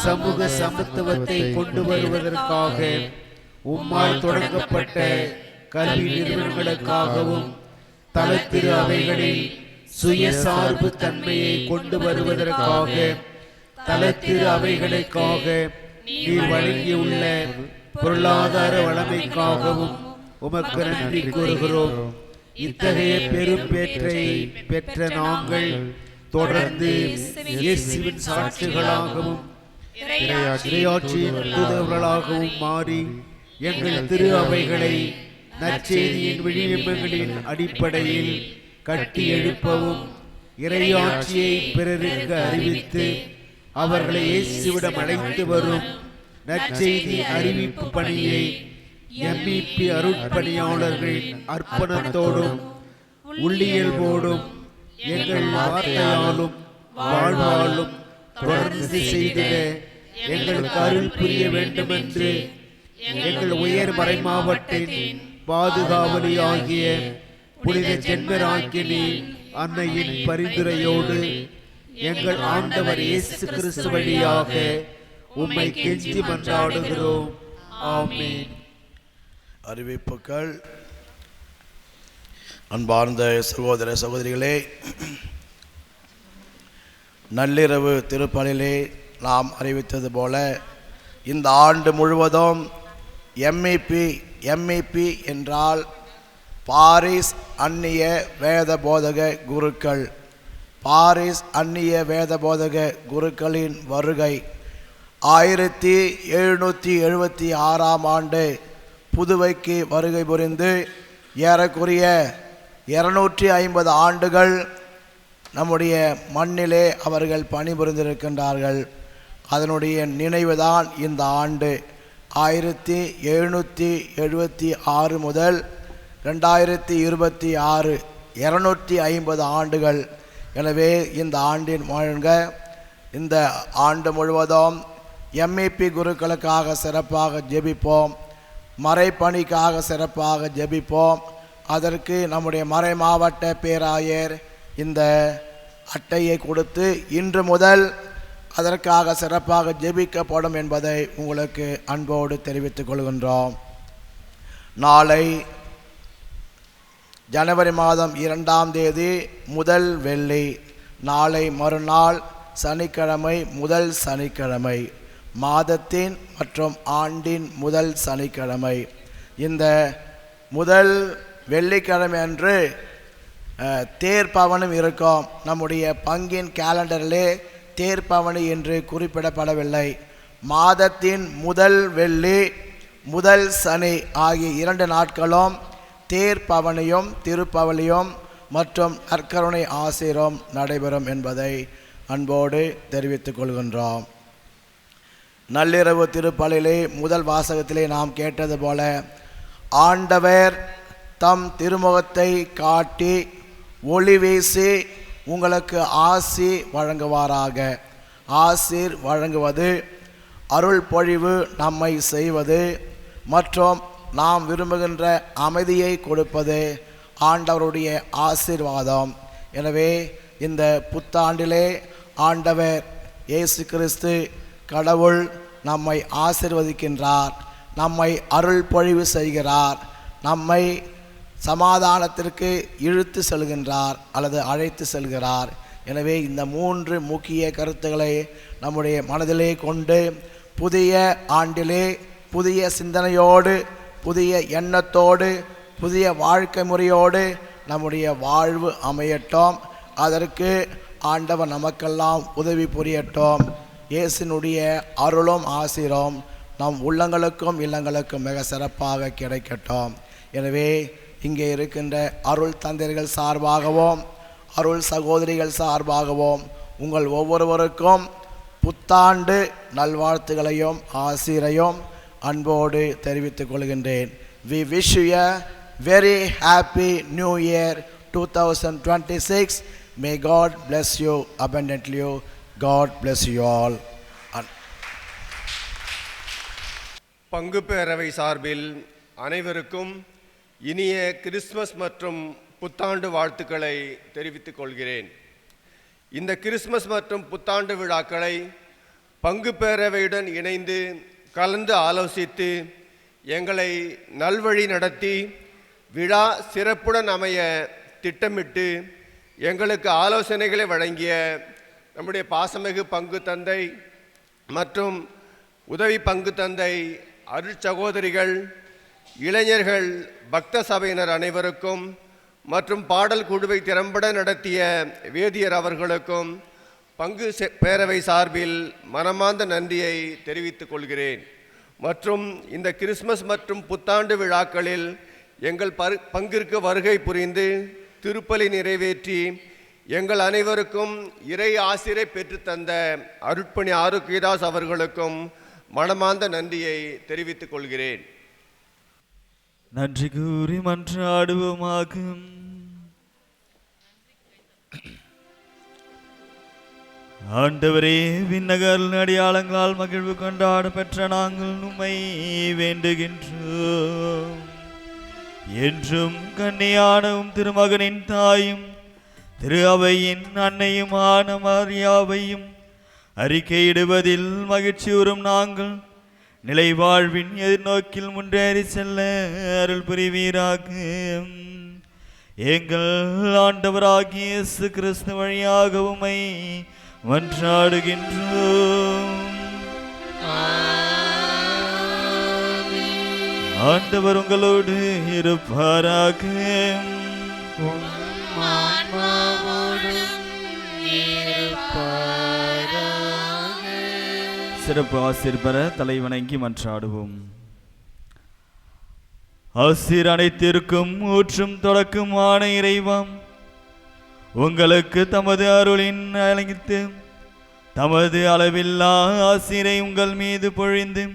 சமூக சமத்துவத்தை கொண்டு வருவதற்காக உம்மால் தொடங்கப்பட்ட கல்வி நிறுவனங்களுக்காகவும் தல திரு அவைகளில் சுயசார்பு தன்மையை கொண்டு வருவதற்காக தல திரு அவைகளுக்காக நீர் வழங்கியுள்ள பொருளாதார வளமைக்காகவும் உமக்கு நன்றி கூறுகிறோம். இத்தகைய பெரும் பேற்றை பெற்ற நாங்கள் தொடர்ந்து இயேசுவின் சாட்சிகளாகவும் இறையாட்சியின் தூதர்களாகவும் மாறி எங்கள் திரு அவைகளை நற்செய்தியின் விழியம்பங்களின் அடிப்படையில் கட்டி எழுப்பவும் இறையாட்சியை பிறருக்கு அறிவித்து அவர்களை இயேசுவிடம் அழைத்து வரும் நற்செய்தி அறிவிப்பு பணியை MEP அருட்பணியாளர்களின் அர்ப்பணத்தோடும் உள்ளியல்போடும் எங்கள் வார்த்தையாலும் வாழ்வாலும் தொடர்ந்து செய்திட எங்களுக்கு அருள் புரிய வேண்டுமென்று எங்கள் உயர் மறை மாவட்டத்தின் பாதுகாவலி ஆகிய புனித ஜென்மராக்கினி அன்னையின் பரிந்துரையோடு எங்கள் ஆண்டவர் இயேசு கிறிஸ்து வழியாக உம்மை கெஞ்சி மன்றாடுகிறோம். ஆமென். அறிவிப்புகள். அன்பார்ந்த சகோதர சகோதரிகளே, நள்ளிரவு திருப்பலிலே நாம் அறிவித்தது போல இந்த ஆண்டு முழுவதும் MEP என்றால் பாரிஸ் அந்நிய வேத போதக குருக்கள் பாரிஸ் அந்நிய வேத போதக குருக்களின் வருகை 1776 ஆண்டு புதுவைக்கு வருகை புரிந்து ஏறக்குறைய 250 ஆண்டுகள் நம்முடைய மண்ணிலே அவர்கள் பணிபுரிந்திருக்கின்றார்கள். அதனுடைய நினைவுதான் இந்த ஆண்டு 1776 முதல் 2026 250 ஆண்டுகள். எனவே இந்த ஆண்டின் வழங்க இந்த ஆண்டு முழுவதும் எம்இபி குருக்களுக்காக சிறப்பாக ஜெபிப்போம், மறைப்பணிக்காக சிறப்பாக ஜெபிப்போம். அதற்கு நம்முடைய மறை மாவட்ட பேராயர் இந்த அட்டையை கொடுத்து இன்று முதல் அதற்காக சிறப்பாக ஜெபிக்கப்படும் என்பதை உங்களுக்கு அன்போடு தெரிவித்துக் கொள்கின்றோம். நாளை ஜனவரி மாதம் 2ஆம் தேதி முதல் வெள்ளி, நாளை மறுநாள் சனிக்கிழமை முதல் சனிக்கிழமை, மாதத்தின் மற்றும் ஆண்டின் முதல் சனிக்கிழமை. இந்த முதல் வெள்ளிக்கிழமை அன்று தேர்பவனும் இருக்கும். நம்முடைய பங்கின் கேலண்டரிலே தேர்பவனி என்று குறிப்பிடப்படவில்லை. மாதத்தின் முதல் வெள்ளி முதல் சனி ஆகிய 2 நாட்களும் தேர்பவனியும் திருப்பவளியும் மற்றும் நற்கருணை ஆசீரும் நடைபெறும் என்பதை அன்போடு தெரிவித்துக் கொள்கின்றோம். நள்ளிரவு திருப்பலிலே முதல் வாசகத்திலே நாம் கேட்டது போல, ஆண்டவர் தம் திருமுகத்தை காட்டி ஒளி வீசி உங்களுக்கு ஆசி வழங்குவாராக. ஆசீர் வழங்குவது, அருள் பொழிவு நம்மை செய்வது மற்றும் நாம் விரும்புகின்ற அமைதியை கொடுப்பது ஆண்டவருடைய ஆசீர்வாதம். எனவே இந்த புத்தாண்டிலே ஆண்டவர் இயேசு கிறிஸ்து கடவுள் நம்மை ஆசீர்வதிக்கின்றார், நம்மை அருள் பொழிவு செய்கிறார், நம்மை சமாதானத்திற்கு இழுத்து செல்கின்றார் அல்லது அழைத்து செல்கிறார். எனவே இந்த 3 முக்கிய கருத்துக்களை நம்முடைய மனதிலே கொண்டு புதிய ஆண்டிலே புதிய சிந்தனையோடு, புதிய எண்ணத்தோடு, புதிய வாழ்க்கை முறையோடு நம்முடைய வாழ்வு அமையட்டும். அதற்கு ஆண்டவர் நமக்கெல்லாம் உதவி புரியட்டும். இயேசுனுடைய அருளும் ஆசீரும் நம் உள்ளங்களுக்கும் இல்லங்களுக்கும் மிக சிறப்பாக கிடைக்கட்டும். எனவே இங்கே இருக்கின்ற அருள் தந்தையர்கள் சார்பாகவும் அருள் சகோதரிகள் சார்பாகவும் உங்கள் ஒவ்வொருவருக்கும் புத்தாண்டு நல்வாழ்த்துகளையும் ஆசீரையும் அன்போடு தெரிவித்துக் கொள்கின்றேன். We wish you a very happy new year 2026. May God bless you abundantly. God bless you all. பங்கு பேரவை சார்பில் அனைவருக்கும் இனிய கிறிஸ்துமஸ் மற்றும் புத்தாண்டு வாழ்த்துக்களை தெரிவித்துக் கொள்கிறேன். இந்த கிறிஸ்துமஸ் மற்றும் புத்தாண்டு விழாக்களை பங்கு பேரவையுடன் இணைந்து கலந்து ஆலோசித்து எங்களை நல்வழி நடத்தி விழா சிறப்புடன் அமைய திட்டமிட்டு எங்களுக்கு ஆலோசனைகளை வழங்கிய நம்முடைய பாசமிகு பங்கு தந்தை மற்றும் உதவி பங்கு தந்தை, அருட்சகோதரிகள், இளைஞர்கள், பக்த சபையினர் அனைவருக்கும் மற்றும் பாடல் குழுவை திறம்பட நடத்திய வேதியர் அவர்களுக்கும் பங்கு பேரவை சார்பில் மனமார்ந்த நன்றியை தெரிவித்துக் கொள்கிறேன். மற்றும் இந்த கிறிஸ்மஸ் மற்றும் புத்தாண்டு விழாக்களில் எங்கள் பங்கிற்கு வருகை புரிந்து திருப்பலி நிறைவேற்றி எங்கள் அனைவருக்கும் இறை ஆசிரை பெற்றுத்தந்த அருட்பணி ஆரோக்கியதாஸ் அவர்களுக்கும் மனமார்ந்த நன்றியை தெரிவித்துக் கொள்கிறேன். நன்றி கூறி மன்றாடுவோமாகும். ஆண்டவரே, விண்ணகர் அடையாளங்களால் மகிழ்வு கொண்டாட பெற்ற நாங்கள் உம்மை வேண்டுகின்றோம். என்றும் கன்னியானவும் திருமகனின் தாயும் திரு அவையின் அன்னையுமான மரியாவையும் அறிக்கையிடுவதில் மகிழ்ச்சியுறும் நாங்கள் நிலை வாழ்வின் எதிர்நோக்கில் முன்னேறி செல்ல அருள் புரிவீராக. எங்கள் ஆண்டவராகிய இயேசு கிறிஸ்து வழியாக உம்மை மன்றாடுகின்றோம். ஆண்டவர் உங்களோடு இருப்பாராக. சிறப்பு ஆசீர் பெற தலைவணங்கி மன்றாடுவோம். ஆசீர் அனைத்திற்கும் ஊற்றும் தொடக்கமான இறைவாம், உங்களுக்கு தமது அருளின் அழைத்து தமது அளவில்லா ஆசீரை உங்கள் மீது பொழிந்து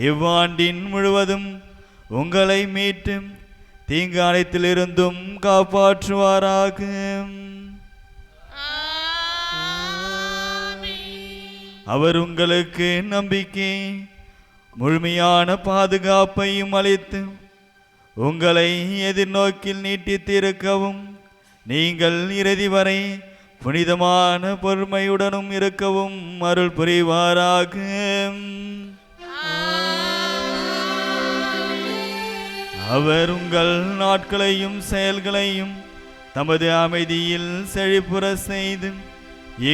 இவ்வாண்டின் முழுவதும் உங்களை மீட்டு தீங்கு அனைத்திலிருந்தும் காப்பாற்றுவாராக. அவர் உங்களுக்கு நம்பிக்கை முழுமையான பாதுகாப்பையும் அளித்து உங்களை எதிர்நோக்கில் நீட்டித்திருக்கவும் நீங்கள் இறுதி வரை புனிதமான பொறுமையுடனும் இருக்கவும் அருள் புரிவாராக. அவர் உங்கள் நாட்களையும் செயல்களையும் தமது அமைதியில் செழிப்புற செய்து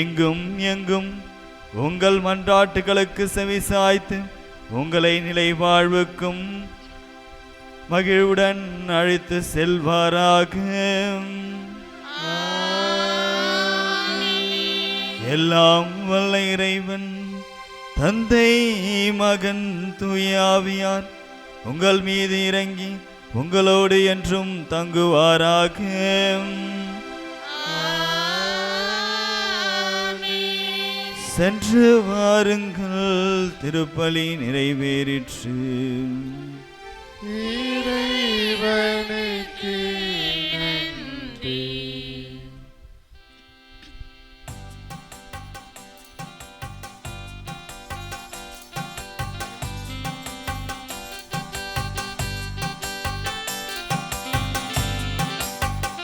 எங்கும் எங்கும் உங்கள் மன்றாட்டுகளுக்கு செவிசாய்த்து உங்களை நிலை வாழ்வுக்கும் மகிழ்வுடன் அழைத்து செல்வாராக. எல்லாம் வல்ல இறைவன் தந்தை மகன் தூய ஆவியார் உங்கள் மீது இறங்கி உங்களோடு என்றும் தங்குவாராக. சென்று வாருங்கள், திருப்பலி நிறைவேறிற்று. இறைவனுக்கு நன்றி.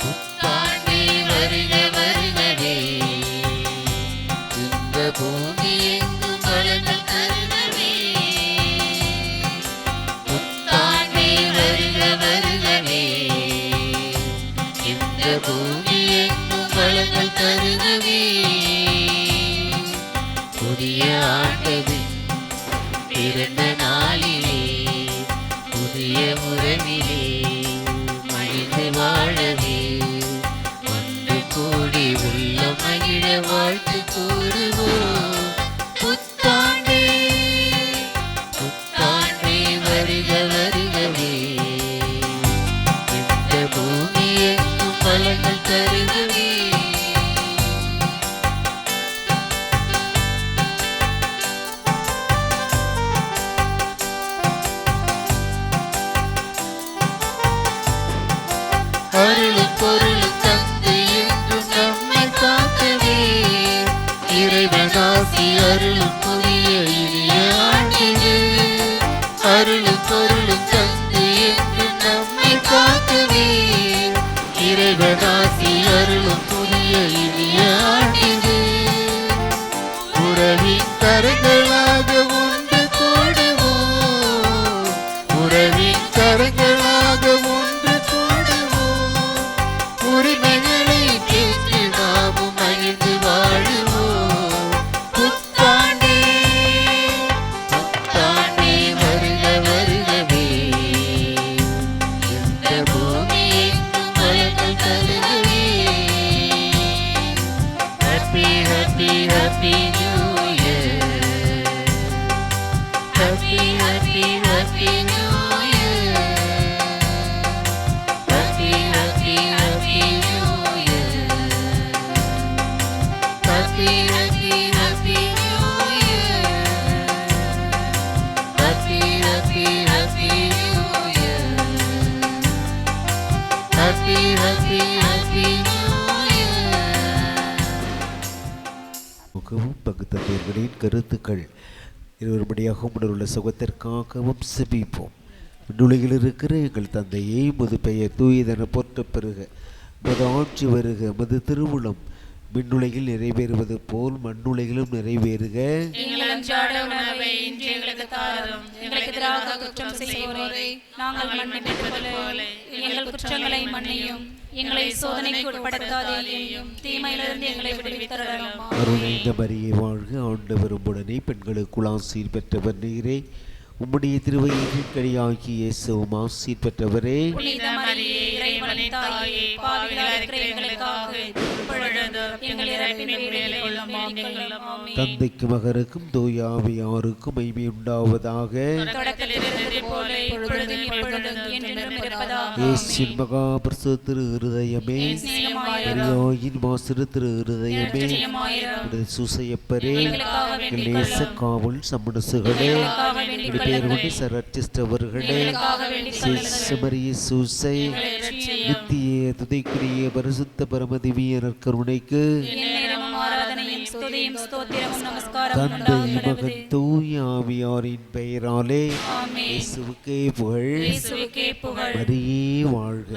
புத்தாண்டே வருக வருகவே, இந்த பூமி எங்கும் வளங்கள் தருகவே. புத்தாண்டே வருக வருகவே, இந்த பூமி எங்கும் வளங்கள் தருகவே. புதிய ஆண்டவின் பிறந்த நாளிலே புதிய உறவிலே மகிழ்ந்து வாழவே ஒன்று கூடி உள்ள மகிழ வாழ்த்து கூறுவோம். புத்தாண்டே புத்தாண்டே வருக வருகவே, இந்த பூமி எங்கும் பலங்கள் தருகவே. அருளும் பொருளும் தந்து என்றும் நம்மை காக்கவே, இறைவனாசி அருளும் புதிய இனிய ஆண்டிலே. அருளும் பொருளும் தந்து என்றும் நம்மை காக்கவே, இறைவனாசி அருளும் புதிய இனிய ஆண்டிலே. உறவின் கரங்களாக ஒன்று கூடுவோம், உறவின் கரங்களாக ஒன்று கூடுவோம். உரிமைகளை கேட்டு நாமும் மகிழ்ந்து வாழுவோம். புத்தாண்டே புத்தாண்டே வருக வருகவே, இந்த பூமி எங்கும் வளங்கள் தருகவே. Happy happy happy new year, happy happy happy new year, happy happy happy new year, happy happy happy new year, happy happy happy new year, happy happy happy new year. முகவும் பகுத்தவர்களின் கருத்துக்கள் இருவருபடியாக உள்ள சுகத்திற்காகவும் செபிப்போம். விண்ணுலகில் இருக்கிற எங்கள் தந்தையே, முது பெயர் தூயதென போற்றப் பெறுக, மது ஆட்சி வருக, மது திருவுளம் விண்ணுலகில் நிறைவேறுவது போல் மண்ணுலகிலும் நிறைவேறுக. எங்கள் அன்றாட உணவை இன்று எங்களுக்கு தாரும். எங்களுக்கு எதிராக குற்றம் செய்வோரை நாங்கள் மன்னிப்பது போல எங்கள் குற்றங்களை மன்னியும். எங்களை சோதனைக்கு உட்படுத்தாதேயும், தீமையிலிருந்து எங்களை விடுவித்தருளும். அருளைந்த மரியே வாழ்க, ஆண்டவர் உம்முடனே, பெண்களுக்குள் ஆசீர் பெற்றவர் நீரே. உம்முடைய திருவயிற்றின் கனியாகிய இயேசுவும் ஆசீர் பெற்றவரே. புனித மரியே, இறைவனின் தாயே, பாவிகளாய் இருக்கிற எங்களுக்காக இப்பொழுதும் எங்கள் இறப்பின் தந்தைக்கு மகனுக்கும் தூய ஆவியாருக்கும் மகிமை உண்டாவதாக. இயேசுவின் மகா பரிசுத்த திரு இருதயமே, மரியாயின் மாசிறு திரு இருதயமே, சூசையப்பரே, நேச காவல் சமணசுகளே, பேர் கொண்டு சரற்றிஸ்டவர்களே, மரிய சூசை, நித்திய துதைக்குரிய பரிசுத்த பரமதிவிய நற்கருணைக்கு தந்தை மகன் தூய ஆவியாரின் பெயராலே இயேசுவுக்கே புகழ். மரியே வாழ்க.